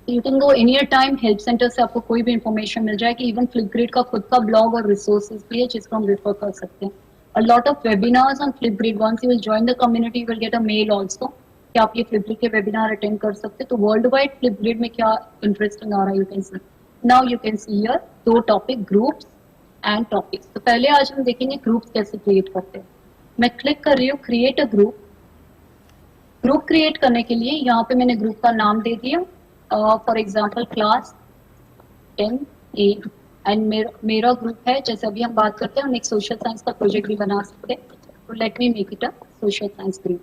So you can go any time. Help center से आपको कोई भी information मिल जाएगी. Even Flipgrid का खुद का blog और resources भी है जिसको हम refer कर सकते हैं. A lot of webinars on Flipgrid. Once you will join the community, you will get a mail also. कि आप ये फ्लिपग्रिड के वेबिनार अटेंड कर सकते हैं। तो वर्ल्ड वाइड फ्लिपग्रिड में क्या इंटरेस्टिंग आ रहा है, you can C now, you can see here दो टॉपिक, ग्रुप्स एंड टॉपिक्स। तो पहले आज हम देखेंगे ग्रुप्स कैसे क्रिएट करते हैं। मैं क्लिक कर रही हूँ create a group. Group create करने के लिए यहाँ पे मैंने ग्रुप का नाम दे दिया, for example class 10A and मेरा ग्रुप है, जैसे अभी हम बात करते हैं हम एक सोशल साइंस का प्रोजेक्ट भी बना सकते हैं। तो let me make it a social science group.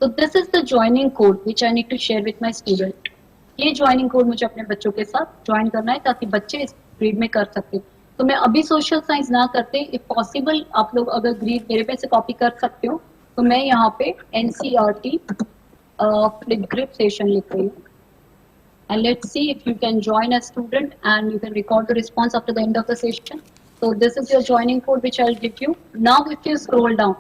So this is the joining code which I need to share with my student. ये joining code मुझे अपने बच्चों के साथ ज्वाइन करना है ताकि बच्चे इस ग्रिड में कर सकते। तो मैं अभी सोशल साइंस ना करते, इफ पॉसिबल आप लोग अगर ग्रिड मेरे पे से कॉपी कर सकते हो, तो मैं यहाँ पे NCERT फ्लिपग्रिड सेशन लिख रही हूँ। And let's see if you can join a student and you can record the response after the end of the session. So this is your joining code which I'll give you. Now if you scroll down,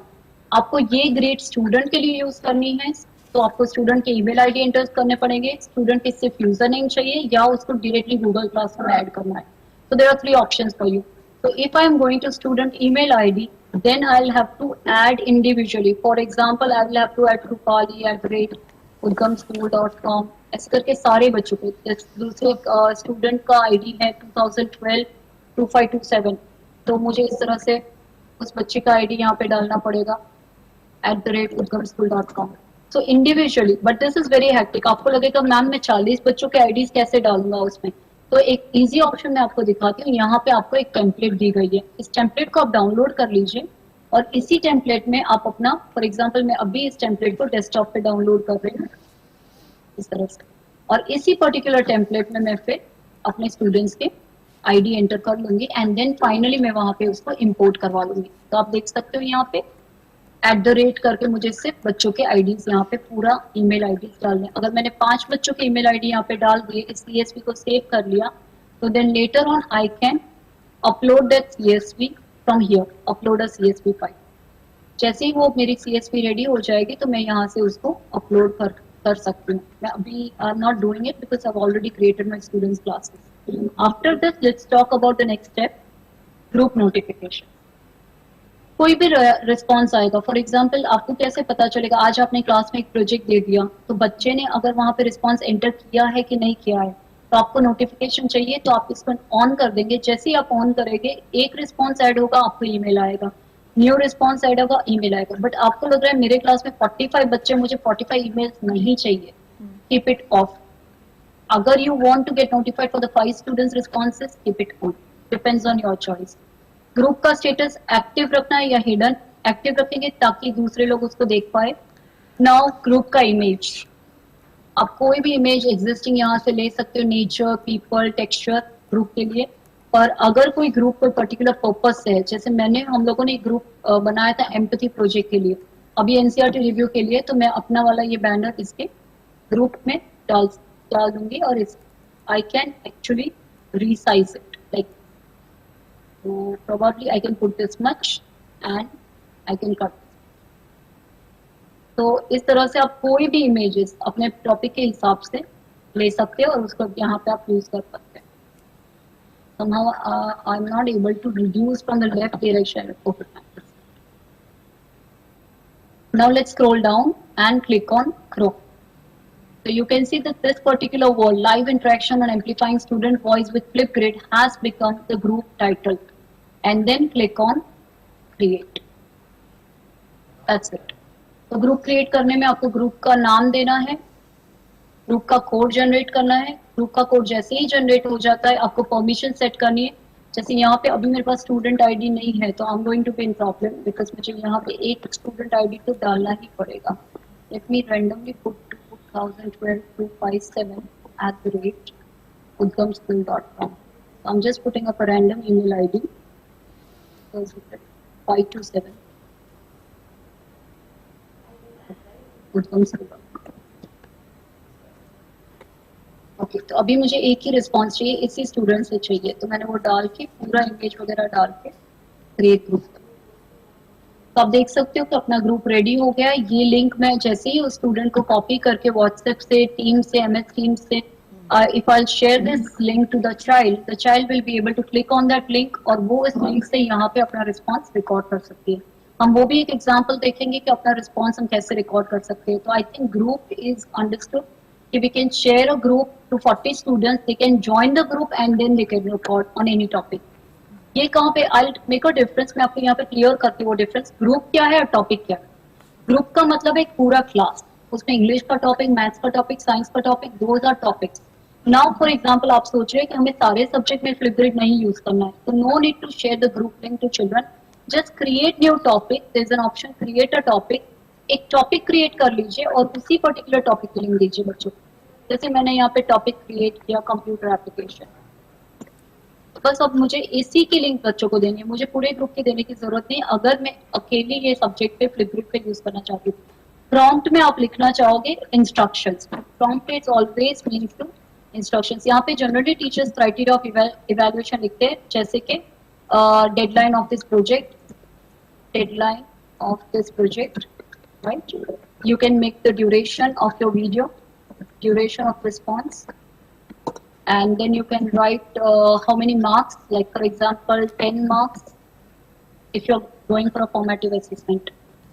आपको ये grade student के लिए use करनी है, तो आपको student के email ID enter करने पड़ेंगे। स्टूडेंट के सिर्फ यूजर नेम चाहिए या उसको डायरेक्टली गूगल क्लास में ऐड करना है। तो there are 3 options for you. तो if I am going to student email ID, then I will have to add individually. For example I will have to add rupali@udgamschool.com, ऐसे करके सारे बच्चों को। दूसरे स्टूडेंट का आईडी है 2012-2527, तो मुझे इस तरह से उस बच्चे का आईडी यहाँ पे डालना पड़ेगा @udgamschool.com। So individually, but this is very hectic. आपको लगेगा मैम मैं 40 बच्चों के आईडीज कैसे डालूंगा उसमें। तो एक इजी ऑप्शन मैं आपको दिखाती हूँ। यहाँ पे आपको एक टेम्पलेट दी गई है, इस टेम्पलेट को आप डाउनलोड कर लीजिए और इसी टेम्पलेट में आप अपना, फॉर एग्जाम्पल मैं अभी इस टेम्पलेट को डेस्कटॉप पे डाउनलोड कर रही हूँ इस तरह से, और इसी पर्टिकुलर टेम्पलेट में मैं फिर अपने स्टूडेंट्स के आईडी एंटर कर लूंगी एंड देन फाइनली मैं वहां पे उसको इंपोर्ट करवा लूंगी। तो आप देख सकते हो यहाँ पे @ करके मुझे सिर्फ बच्चों के आईडीज यहाँ पे पूरा ईमेल आईडी डालने। अगर मैंने 5 बच्चों के ईमेल आईडी यहाँ पे डाल दिए, इस CSV को सेव कर लिया, तो then later on I can upload that CSV from here, upload a CSV file. जैसे ही वो मेरी CSV रेडी हो जाएगी तो मैं यहाँ से उसको अपलोड कर सकती हूँ। मैं अभी I am not doing it because I have already created my students classes. After this let's talk about the next step, group notification. कोई भी रिस्पॉन्स आएगा, फॉर एग्जाम्पल आपको कैसे पता चलेगा, आज आपने क्लास में एक प्रोजेक्ट दे दिया तो बच्चे ने अगर वहां पे रिस्पॉन्स एंटर किया है कि नहीं किया है, तो आपको नोटिफिकेशन चाहिए तो आप इसको ऑन कर देंगे। जैसे ही आप ऑन करेंगे एक रिस्पॉन्स ऐड होगा, आपको ईमेल आएगा, न्यू रिस्पॉन्स ऐड होगा, ईमेल आएगा। बट आपको लग रहा है मेरे क्लास में 45 बच्चे, मुझे 45 ईमेल्स नहीं चाहिए, कीप इट ऑफ। अगर you want to get notified for the 5 students responses, keep it on, depends on your choice. Group का स्टेटस एक्टिव रखना है या हिडन, एक्टिव रखेंगे ताकि दूसरे लोग उसको देख पाए। नाउ ग्रुप का इमेज, आप कोई भी इमेज एग्जिस्टिंग यहाँ से ले सकते हो, नेचर, पीपल, टेक्सचर ग्रुप के लिए। पर अगर कोई ग्रुप कोई पर्टिकुलर पर्पस से है, जैसे हम लोगों ने एक ग्रुप बनाया था एम्पैथी प्रोजेक्ट के लिए, अभी NCERT रिव्यू के लिए, तो मैं अपना वाला ये बैनर इसके ग्रुप में डाल दूंगी और इस I can actually resize it like, so probably I can put this much and I can cut. तो इस तरह से आप कोई भी इमेजेस अपने टॉपिक के हिसाब से ले सकते हो और उसको यहाँ पे आप यूज कर सकते हैं। Somehow I'm not able to reduce from the left direction of the map. Now let's scroll down and click on Chrome. So you can see that this particular word, live interaction and amplifying student voice with Flipgrid, has become the group title. And then click on create. That's it. तो group create करने में आपको group का नाम देना है, group का code generate करना है। ग्रुप का कोड जैसे ही जनरेट हो जाता है आपको परमिशन सेट करनी है। जैसे यहाँ पे अभी मेरे पास स्टूडेंट आईडी नहीं है तो I am going to be in problem because मुझे यहाँ पे एक स्टूडेंट आईडी तो डालना ही पड़ेगा। Let me randomly put 2012-257@udgamschool.com. So I'm just putting up a random email ID. 527 okay. तो अभी मुझे एक ही रिस्पॉन्स चाहिए, इसी स्टूडेंट से चाहिए, तो मैंने वो डाल के पूरा इमेज वगैरह डाल के क्रिएट ग्रुप। तो आप देख सकते हो कि अपना ग्रुप रेडी हो गया है। ये लिंक मैं जैसे ही उस स्टूडेंट को कॉपी करके व्हाट्सएप से, टीम से, MS टीम से, if I'll share this link to the child will be able to click on that link और वो इस लिंक से यहाँ पे अपना रिस्पॉन्स रिकॉर्ड कर सकती है। हम वो भी एक एग्जांपल देखेंगे कि अपना रिस्पॉन्स हम कैसे रिकॉर्ड कर सकते हैं। तो I think group is understood कि we can share a group to 40 students, they can join the group and then they can record on any topic. ये कहाँ पे I'll make a difference, मैं आपको यहाँ पे क्लियर करती हूँ वो डिफरेंस। ग्रुप क्या है और टॉपिक क्या है। ग्रुप का मतलब एक पूरा क्लास, उसमें इंग्लिश का टॉपिक, मैथ्स का टॉपिक, साइंस का topic, those are topics. Now for example आप सोच रहे हैं कि हमें सारे सब्जेक्ट में फ्लिपग्रिड नहीं यूज करना है, तो no need to share the group link to children, just create new topic, there is an option create a topic. एक टॉपिक क्रिएट कर लीजिए और उसी पर्टिकुलर टॉपिक की लिंक दीजिए बच्चों को। जैसे मैंने यहाँ पे टॉपिक क्रिएट किया कंप्यूटर एप्लीकेशन, बस अब मुझे इसी की लिंक बच्चों को देनी है, मुझे पूरे ग्रुप की देने की जरूरत नहीं अगर मैं अकेले ये सब्जेक्ट पे फ्लिपग्रिड पे यूज करना चाहती हूँ। प्रॉम्प्ट में आप लिखना चाहोगे instructions, prompt is always means to instructions. यहाँ पे generally teachers criteria of evaluation लिखते हैं, जैसे कि deadline of this project, deadline of this project, right. You can make the duration of your video, duration of response, and then you can write how many marks, like for example 10 marks if you're going for a formative assessment।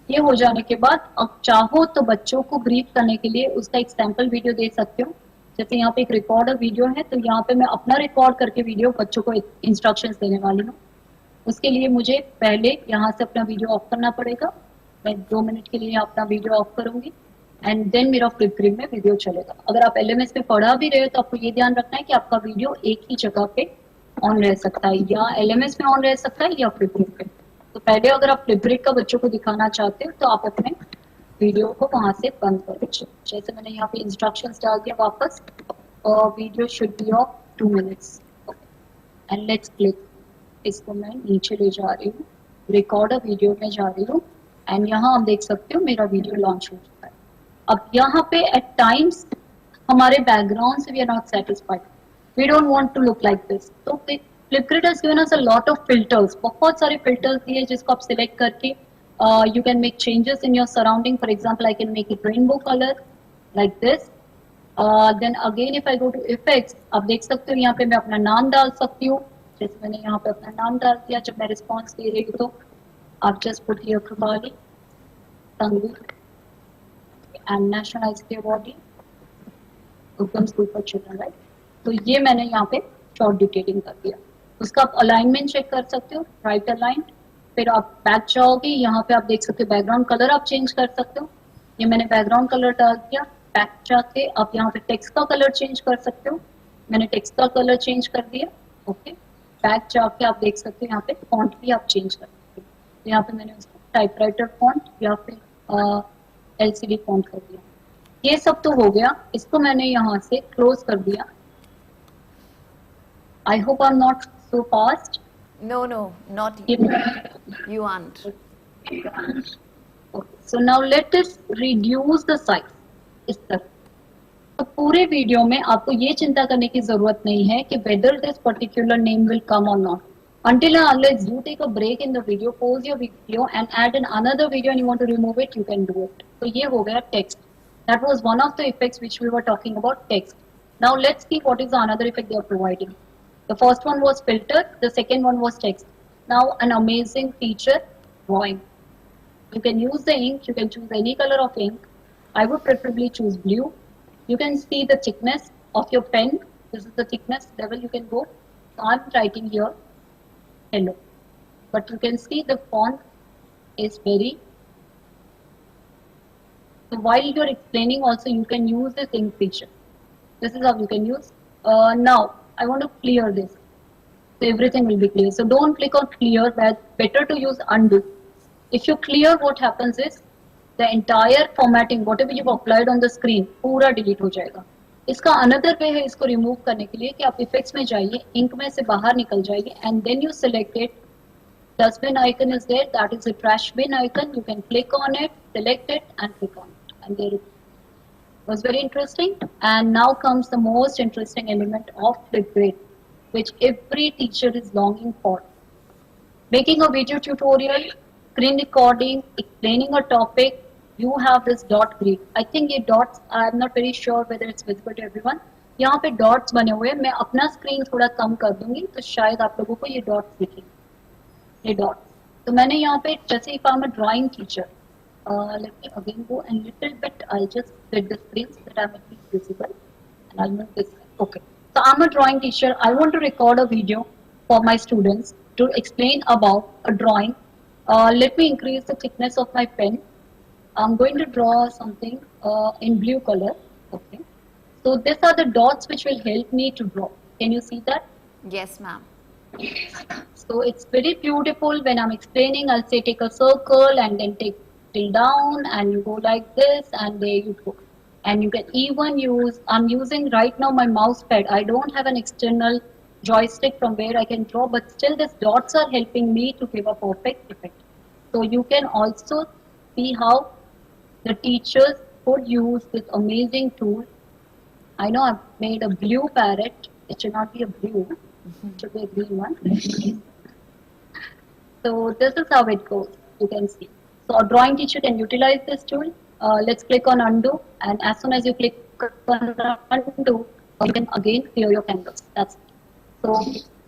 ये हो जाने के बाद अब चाहो तो बच्चों को ब्रीफ करने के लिए उसका एक सैंपल वीडियो दे सकते हो। जैसे यहाँ पे एक रिकॉर्डर वीडियो है, तो यहाँ पे मैं अपना रिकॉर्ड करके वीडियो बच्चों को इंस्ट्रक्शंस देने वाली हूँ। उसके लिए मुझे पहले यहाँ से अपना वीडियो ऑफ करना पड़ेगा। मैं 2 मिनट के लिए अपना वीडियो ऑफ करूंगी एंड देन मेरा फ्लिपग्रिड में वीडियो चलेगा। अगर आप LMS में पढ़ा भी रहे हो तो आपको ये ध्यान रखना है कि आपका वीडियो एक ही जगह पे ऑन रह सकता है, या LMS में ऑन रह सकता है या फ्लिपग्रिड पे। तो पहले अगर आप फ्लिपग्रिड का बच्चों को दिखाना चाहते हो तो आप अपने वीडियो को वहां से बंद कर दीजिए। जैसे मैंने यहाँ पे इंस्ट्रक्शंस डाल दिया वापस, और video should be of 2 minutes and let's click, इसको मैं नीचे ले जा रही हूँ, रिकॉर्ड अ वीडियो में जा रही हूँ एंड यहाँ आप देख सकते हो मेरा वीडियो लॉन्च हो चुका है। अब यहाँ पे एट टाइम्स हमारे बैकग्राउंड से we are not satisfied, we don't want to look like this, तो Flipgrid has given us a lot of filters, बहुत सारे फिल्टर्स दिए जिसको आप सिलेक्ट करके you can make changes in your surrounding. For example, I can make it rainbow color like this. Then again if I go to effects, आप देख सकते हो यहाँ पे मैं अपना नाम डाल सकती हूँ, जैसे मैंने यहाँ पे अपना नाम डाल दिया। जब मैं रिस्पॉन्स दे रही हूँ तो आप just put here Kripali Tanvi and national ICT awardee उत्तम स्कूल फॉर चिल्ड्रन, राइट। तो ये मैंने यहाँ पे शॉर्ट डिटेलिंग कर दिया। उसका आप अलाइनमेंट चेक कर सकते हो, राइट अलाइन। फिर आप बैक जाओगे, यहाँ पे आप देख सकते हो बैकग्राउंड कलर आप चेंज कर सकते हो। ये मैंने बैकग्राउंड कलर डाल दिया। बैक जाके आप यहाँ पे टेक्स्ट का कलर चेंज कर सकते हो, मैंने टेक्स्ट का कलर चेंज कर दिया। ओके, बैक जाके आप देख सकते हो यहाँ पे फॉन्ट भी आप चेंज कर सकते हो। तो यहाँ पे मैंने उसको टाइपराइटर फॉन्ट या फिर एलसीडी फॉन्ट कर दिया। ये सब तो हो गया, इसको मैंने यहाँ से क्लोज कर दिया। I hope I am not so fast. No, no, not you. You aren't. Okay, so now let us reduce the size. इस तरह तो पूरे वीडियो में आपको ये चिंता करने की जरूरत नहीं है कि whether this particular name will come or not. Until and unless you take a break in the video, pause your video and add in another video and you want to remove it, you can do it. तो ये हो गया text. That was one of the effects which we were talking about, text. Now let's see what is the another effect they are providing. The first one was filter, the second one was text. Now an amazing feature, drawing. You can use the ink, you can choose any color of ink. I would preferably choose blue. You can see the thickness of your pen. This is the thickness level you can go. So I'm writing here hello. But you can see the font is very. So while you're explaining also you can use this ink feature. This is how you can use. Now I want to clear this, so everything will be clear. So don't click on clear, but better to use undo. If you clear, what happens is the entire formatting, whatever you've applied on the screen, पूरा delete हो जाएगा। इसका another way है इसको remove करने के लिए कि आप effects में जाइए, ink में से बाहर निकल जाइए, and then you select it. Dustbin icon is there, that is the trash bin icon. You can click on it, select it, and click on it, and there it is. Was very interesting. And now comes the most interesting element of Flipgrid, which every teacher is longing for. Making a video tutorial, screen recording, explaining a topic, you have this dot grid. I think ये dots, I am not very sure whether it's visible to everyone. यहाँ पे dots बने हुए हैं, मैं अपना screen थोड़ा कम कर दूंगी तो शायद आप लोगों को ये dots दिखेंगे, ये dots. तो मैंने यहाँ पे जैसे if I'm a drawing teacher, let me again go and little bit, I'll just split the screen so that I'm at least visible and I'll move this. Okay, so I'm a drawing teacher. I want to record a video for my students to explain about a drawing. Let me increase the thickness of my pen. I'm going to draw something in blue color. Okay, so these are the dots which will help me to draw. Can you see that? Yes, ma'am. So it's very beautiful. When I'm explaining, I'll say take a circle and then take till down and you go like this and there you go. And you can even use, I'm using right now my mouse pad. I don't have an external joystick from where I can draw, but still these dots are helping me to give a perfect effect. So you can also see how the teachers could use this amazing tool. I know I've made a blue parrot. It should not be a blue, it should be a green one. So this is how it goes, you can see. So a drawing teacher can utilize this tool. Let's click on undo, and as soon as you click on undo, you can again clear your canvas. That's it. So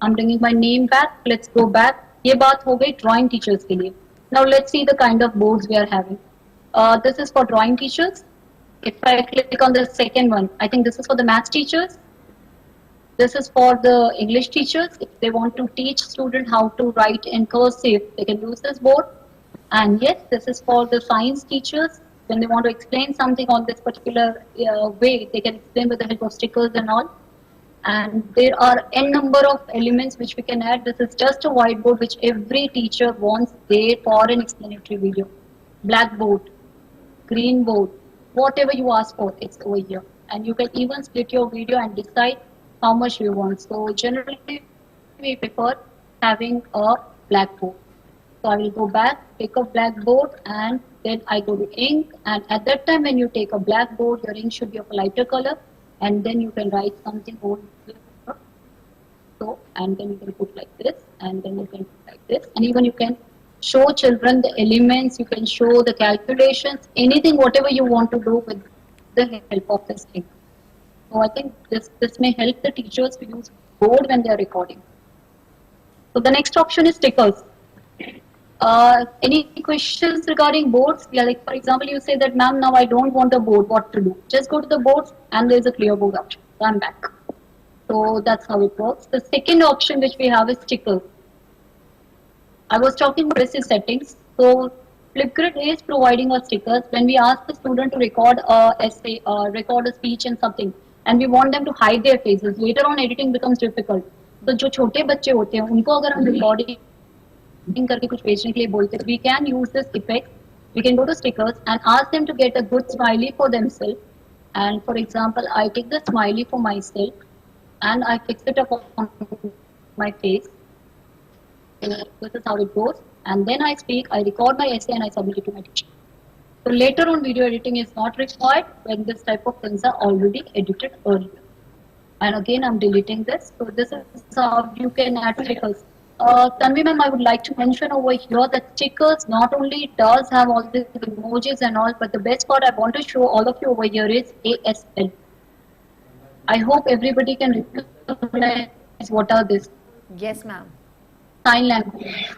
I'm bringing my name back. Let's go back. ये बात हो गई drawing teachers के लिए. Now let's see the kind of boards we are having. This is for drawing teachers. If I click on the second one, I think this is for the maths teachers. This is for the English teachers. If they want to teach students how to write in cursive, they can use this board. And yes, this is for the science teachers. When they want to explain something on this particular way, they can explain with the help of stickers and all. And there are n number of elements which we can add. This is just a whiteboard which every teacher wants there for an explanatory video. Blackboard, green board, whatever you ask for, it's over here. And you can even split your video and decide how much you want. So generally, we prefer having a blackboard. So I will go back, take a blackboard, and then I go to ink. And at that time, when you take a blackboard, your ink should be of a lighter color, and then you can write something over here. So, and then you can put like this, and then you can put like this, and even you can show children the elements, you can show the calculations, anything, whatever you want to do with the help of this ink. So I think this may help the teachers to use board when they are recording. So the next option is stickers. Any questions regarding boards? Yeah, like for example, you say that, ma'am, now I don't want a board. What to do? Just go to the boards, and there's a clear board option. So I'm back. So that's how it works. The second option which we have is stickers. I was talking about privacy settings. So Flipgrid is providing us stickers. When we ask the student to record a essay, record a speech and something, and we want them to hide their faces, later on editing becomes difficult. तो जो छोटे बच्चे होते हैं उनको अगर हम recording करके कुछ भेजने के लिए बोलते हैं, we can use this effect. We can go to stickers and ask them to get a good smiley for themselves. And for example, I take the smiley for myself and I fix it up on my face. This is how it goes. And then I speak, I record my essay and I submit it to my teacher. So later on, video editing is not required when this type of things are already edited earlier. And again, I'm deleting this. So this is how you can add stickers. Tanvi ma'am, I would like to mention over here that stickers not only does have all the emojis and all, but the best part I want to show all of you over here is ASL. I hope everybody can recognize what are this. Yes, ma'am. Sign language.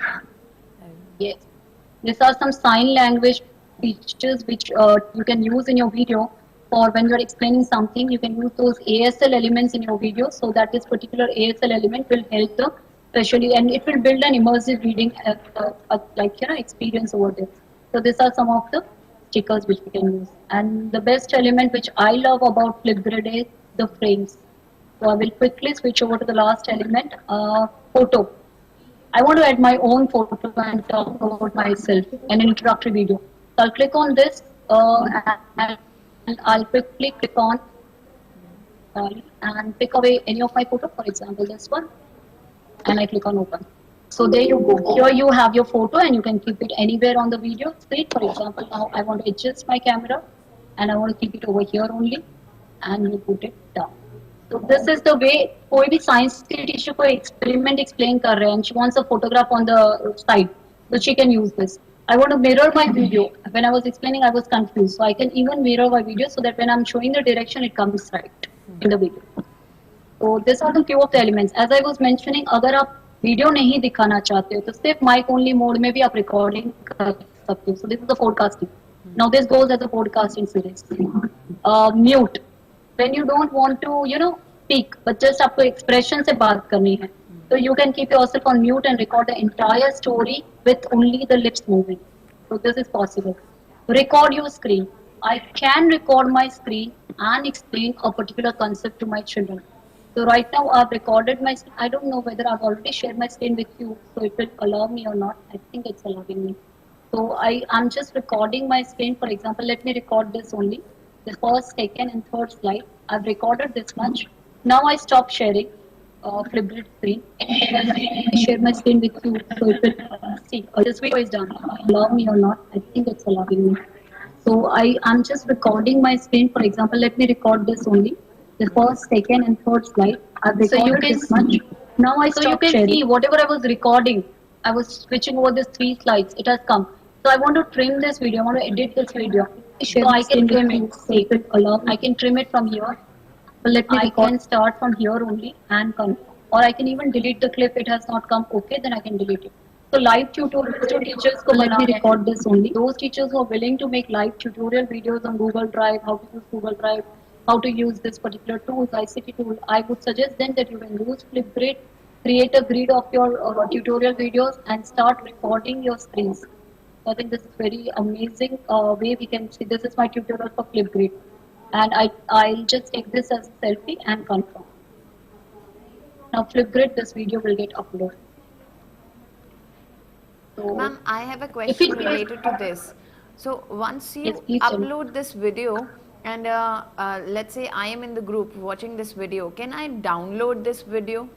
Yes. These are some sign language features which you can use in your video, or when you are explaining something, you can use those ASL elements in your video, so that this particular ASL element will help the especially, and it will build an immersive reading experience over there. So these are some of the stickers which we can use. And the best element which I love about Flipgrid is the frames. So I will quickly switch over to the last element, photo. I want to add my own photo and talk about myself in an introductory video. So I'll click on this and I'll quickly click on and pick away any of my photo, for example this one, and I click on open. So there you go. Here you have your photo and you can keep it anywhere on the video screen. For example, now I want to adjust my camera and I want to keep it over here only, and you put it down. So this is the way कोई भी science के teacher को experiment explain कर रहे हैं and she wants a photograph on the side, so she can use this. I want to mirror my video. When I was explaining, I was confused, so I can even mirror my video so that when I'm showing the direction, it comes right in the video. So these are the few of the elements. As I was mentioning, अगर आप video नहीं दिखाना चाहते हो तो सिर्फ mic only mode में भी आप रिकॉर्डिंग कर सकते हो. So this is the podcasting. Now this goes as a podcasting series. Mute. When you don't want to, speak, but just आपको expression से बात करनी है, so you can keep yourself on mute and record the entire story with only the lips moving. So this is possible. Record your screen. I can record my screen and explain a particular concept to my children. So right now I've recorded my screen. I don't know whether I've already shared my screen with you, so it will allow me or not. I think it's allowing me. So I'm just recording my screen. For example, let me record this only. The first, second and third slide. I've recorded this much. Now I stop sharing Flipgrid screen. I share my screen with you, so it will see. This video is done. Allow me or not? I think it's allowing me. So I'm just recording my screen. For example, let me record this only. The first, second and third slide. I've recorded this much. Now I stop sharing. See whatever I was recording. I was switching over these 3 slides. It has come. So I want to trim this video. I want to edit this video. So I can trim it. Save it along. I can trim it from here. So let me record. I can start from here only and come. Or I can even delete the clip. It has not come. Okay, then I can delete it. So live tutorials to teachers. So let me record this only. Those teachers who are willing to make live tutorial videos on Google Drive, how to use Google Drive, how to use this particular tool, ICT tool, I would suggest then that you can use Flipgrid, create a grid of your tutorial videos and start recording your screens. So I think this is very amazing way we can see. This is my tutorial for Flipgrid, and I'll just take this as a selfie and confirm. Now Flipgrid, this video will get uploaded. So, ma'am, I have a question related to this. So once you upload this video, and let's say I am in the group watching this video, can I download this video?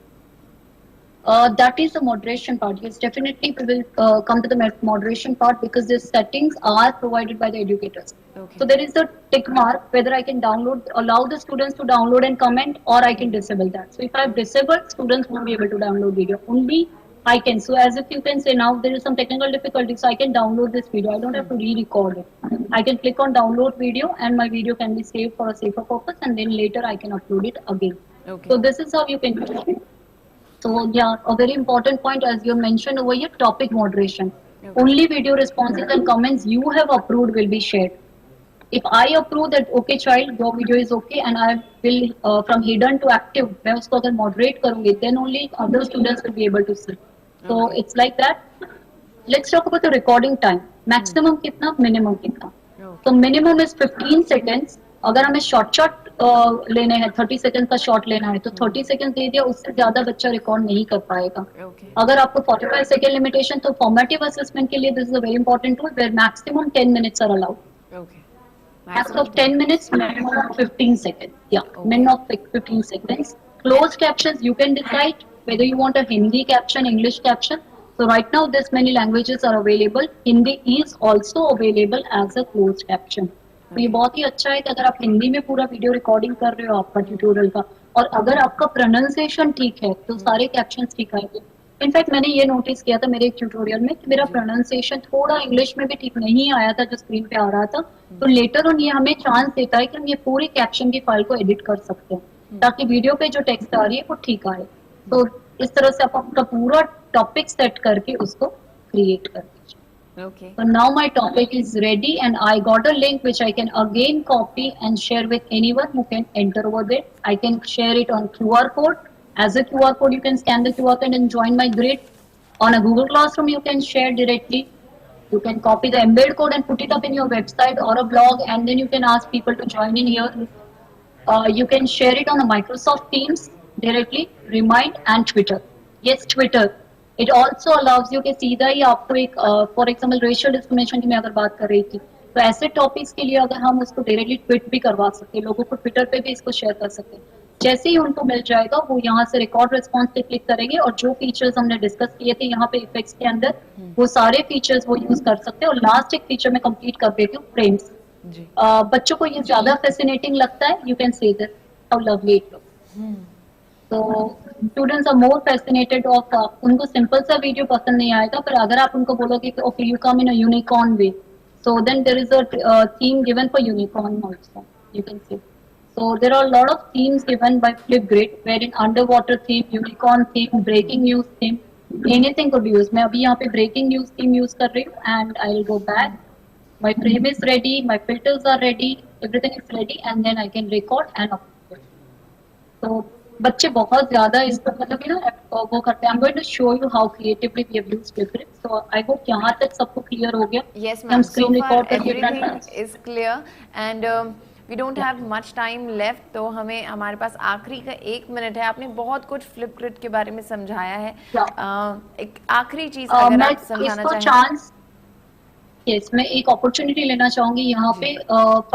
That is the moderation part. Yes, definitely we will come to the moderation part because the settings are provided by the educators. Okay. So there is a tick mark whether I can download, allow the students to download and comment, or I can disable that. So if I have disabled, students won't be able to download video. Only I can. So as if you can say now there is some technical difficulty, so I can download this video. I don't have to re-record it. I can click on download video and my video can be saved for a safer purpose, and then later I can upload it again. Okay. So this is how you can do it. So yeah, a very important point as you mentioned over here, topic moderation. Okay. Only video responses and comments you have approved will be shared. If I approve that okay child, your video is okay, and I will from hidden to active, मैं उसको अगर moderate करूँगी, then only other students will be able to see. So Okay. it's like that. Let's talk about the recording time. Maximum कितना, minimum कितना. Okay. तो minimum is 15 seconds. अगर हमें short लेने हैं, 30 सेकंड का शॉर्ट लेना है तो 30 सेकंड दे दिया, उससे ज्यादा बच्चा रिकॉर्ड नहीं कर पाएगा. Okay. अगर आपको 45 सेकंड लिमिटेशन, तो फॉर्मेटिव असेसमेंट के लिए this is a very important tool where maximum 10 minutes are allowed. Okay. Max of 10 minutes, minimum of 15 seconds. Yeah, Okay. min of 15 seconds. Closed captions, you can decide whether you want a Hindi caption, English caption. So right now, this many languages are available. Hindi is also available as a closed caption. तो ये बहुत ही अच्छा है कि अगर आप हिंदी में पूरा वीडियो रिकॉर्डिंग कर रहे हो आपका ट्यूटोरियल का, और अगर आपका प्रोनाउंसिएशन ठीक है तो सारे कैप्शंस ठीक आएंगे. इनफैक्ट मैंने ये नोटिस किया था मेरे एक ट्यूटोरियल में कि मेरा प्रोनाउंसिएशन थोड़ा इंग्लिश में भी ठीक नहीं आया था जो स्क्रीन पे आ रहा था, तो लेटर ऑन ये हमें चांस देता है कि हम ये पूरी कैप्शन की फाइल को एडिट कर सकते हैं ताकि वीडियो पे जो टेक्स्ट आ रही है वो ठीक आए. तो इस तरह से आप अपना पूरा टॉपिक सेट करके उसको क्रिएट कर दीजिए. Okay. So now my topic is ready and I got a link which I can again copy and share with anyone who can enter over there. I can share it on QR code. As a QR code, you can scan the QR code and join my grid. On a Google Classroom, you can share directly. You can copy the embed code and put it up in your website or a blog, and then you can ask people to join in here. You can share it on the Microsoft Teams directly, Remind and Twitter. Yes, Twitter. It also allows you कि सीधा ही आपको एक for example racial discrimination की मैं अगर बात कर रही थी, तो ऐसे टॉपिक्स के लिए अगर हम उसको डायरेक्टली ट्वीट भी करवा सकते हैं, लोगों को ट्विटर पे भी इसको शेयर कर सकते हैं. जैसे ही उनको मिल जाएगा वो यहाँ से रिकॉर्ड रिस्पॉन्स पे क्लिक करेंगे और जो फीचर्स हमने डिस्कस किए थे यहाँ पे इफेक्ट्स के अंदर, वो सारे फीचर्स वो यूज कर सकते हैं. और लास्ट एक फीचर मैं कंप्लीट कर देती हूँ, फ्रेम्स. जी. बच्चों को ये ज्यादा फैसिनेटिंग लगता है. You can say that how lovely it looks. तो students are more fascinated of, उनको सिंपल सा वीडियो पसंद नहीं आएगा, पर अगर आप उनको बोलोगे कि okay you come in a unicorn way, so then there is a theme given for unicorn also, you can say. So there are a lot of themes given by Flipgrid, wherein underwater theme, unicorn theme, breaking news theme, anything could be used. मैं अभी यहाँ पे breaking news theme use कर रही हूँ and I'll go back. My frame is ready, my filters are ready, everything is ready, and then I can record and upload. So बच्चे बहुत ज़्यादा इसको मतलब ना वो करते हैं. I'm going to show you how creatively we have used Flipgrid. So I hope यहाँ तक सबको clear हो गया. Yes, हम ma'am. So screen far record करके everything is clear and we don't have much time left. तो हमें हमारे पास आखिरी का 1 मिनट है. आपने बहुत कुछ फ्लिपग्रिड के बारे में समझाया है. एक आखिरी चीज अगर मैं आप समझाना इसको चाहें. चांस, यस, मैं एक अपॉर्चुनिटी लेना चाहूंगी यहाँ पे.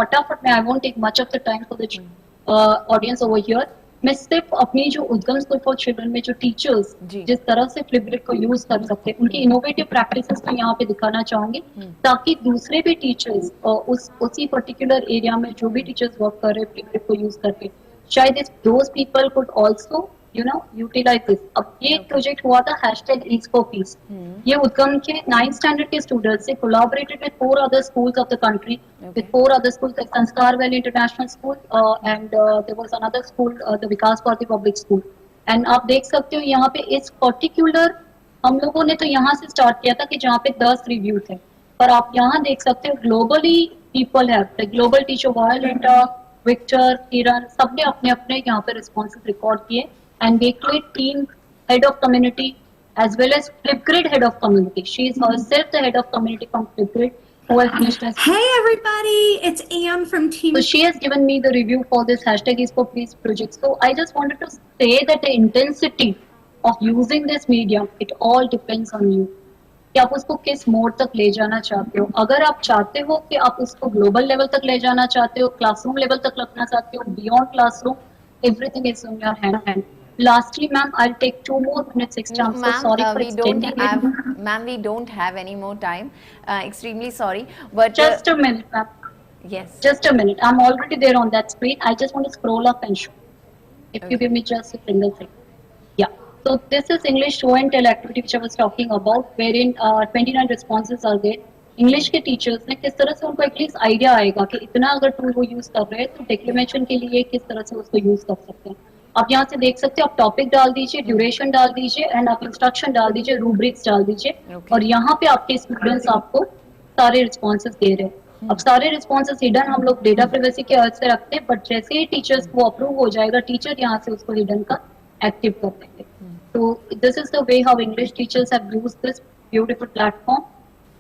फटाफट में, I won't take much of the time for the audience over here. मैं सिर्फ अपनी जो उद्गम स्कूल फॉर चिल्ड्रन में जो टीचर्स जिस तरह से फ्लिपग्रिड को यूज कर सकते हैं उनकी इनोवेटिव प्रैक्टिसेस को यहाँ पे दिखाना चाहूंगी, ताकि दूसरे भी टीचर्स उसी पर्टिकुलर एरिया में जो भी टीचर्स वर्क कर रहे हैं फ्लिपग्रिड को यूज करके, शायद those people could also utilize this. अब ये एक प्रोजेक्ट हुआ था #EatsForPeace. ये उद्गम के 9th स्टैंडर्ड के स्टूडेंट्स से collaborated with 4 other schools of the country, with 4 other schools like Sanskar Valley International School and there was another school, the Vikas Bharati Public School. And आप देख सकते हो यहाँ पे इस पर्टिकुलर हम लोगों ने तो यहाँ से स्टार्ट किया था कि जहाँ पे 10 रिव्यू थे, पर आप यहाँ देख सकते हो ग्लोबली पीपल है, ग्लोबल टीचर वायलेंटा, विक्टर, किरण, सबने अपने अपने यहाँ पे रिस्पॉन्सेस रिकॉर्ड किए. And Bakelite team head of community as well as Flipgrid head of community. She is herself the head of community from Flipgrid. Hey everybody, it's Anne from Team. So she has given me the review for this #EatsForPeace project. So I just wanted to say that the intensity of using this medium, it all depends on you. कि आप उसको किस mode तक ले जाना चाहते हो. अगर आप चाहते हो कि आप उसको ग्लोबल लेवल तक ले जाना चाहते हो, क्लासरूम लेवल तक रखना चाहते हो, beyond classroom, everything is in your hand. Lastly, ma'am, I'll take 2 more minutes extra. No, I'm so ma'am, sorry for we don't extending have, it. ma'am, we don't have any more time. Extremely sorry, but Just a minute, ma'am. yes. Just a minute. I'm already there on that screen. I just want to scroll up and show. If you Okay. give me just a single second. Yeah. So this is English show and tell activity which I was talking about, wherein 29 responses are there. English के teachers ने किस तरह से उनको at least idea आएगा कि इतना अगर टूल वो यूज कर रहे हैं तो डिक्लेमेशन के लिए किस तरह से उसको यूज कर सकते हैं. आप यहाँ से देख सकते हो, आप टॉपिक डाल दीजिए, ड्यूरेशन डाल दीजिए एंड आप इंस्ट्रक्शन डाल दीजिए, रूब्रिक्स डाल दीजिए Okay. और यहाँ पे आपके स्टूडेंट्स आपको सारे रिस्पॉन्सेज दे रहे हैं. अब सारे रिस्पॉन्सेज हिडन हम लोग डेटा प्राइवेसी के अर्थ से रखते हैं, बट जैसे ही टीचर्स को अप्रूव हो जाएगा, टीचर यहाँ से उसको हिडन का एक्टिव कर देंगे. So this is the way how English teachers have used this beautiful platform,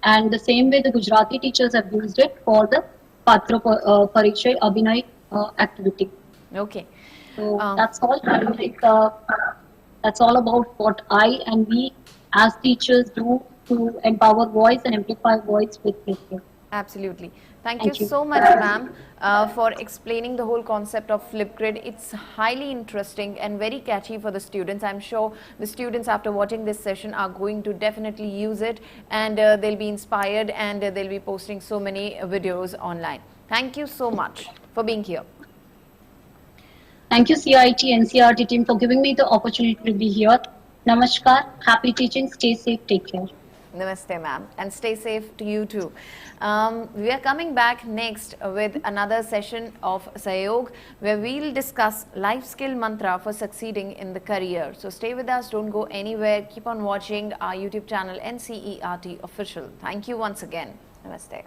and the same way the Gujarati teachers have used it for the Patra Parikshay Abhinay activity. Okay. So Um, that's all. I think that's all about what I and we as teachers do to empower voice and amplify voice with Flipgrid. Absolutely. Thank Thank you you. so much, ma'am, for explaining the whole concept of Flipgrid. It's highly interesting and very catchy for the students. I'm sure the students, after watching this session, are going to definitely use it, and they'll be inspired, and they'll be posting so many videos online. Thank you so much for being here. Thank you, CIT NCRT team, for giving me the opportunity to be here. Namaskar. Happy teaching. Stay safe. Take care. Namaste, ma'am, and stay safe to you too. We are coming back next with another session of Sayog, where we'll discuss life skill mantra for succeeding in the career. So stay with us, don't go anywhere. Keep on watching our YouTube channel NCERT Official. Thank you once again. Namaste.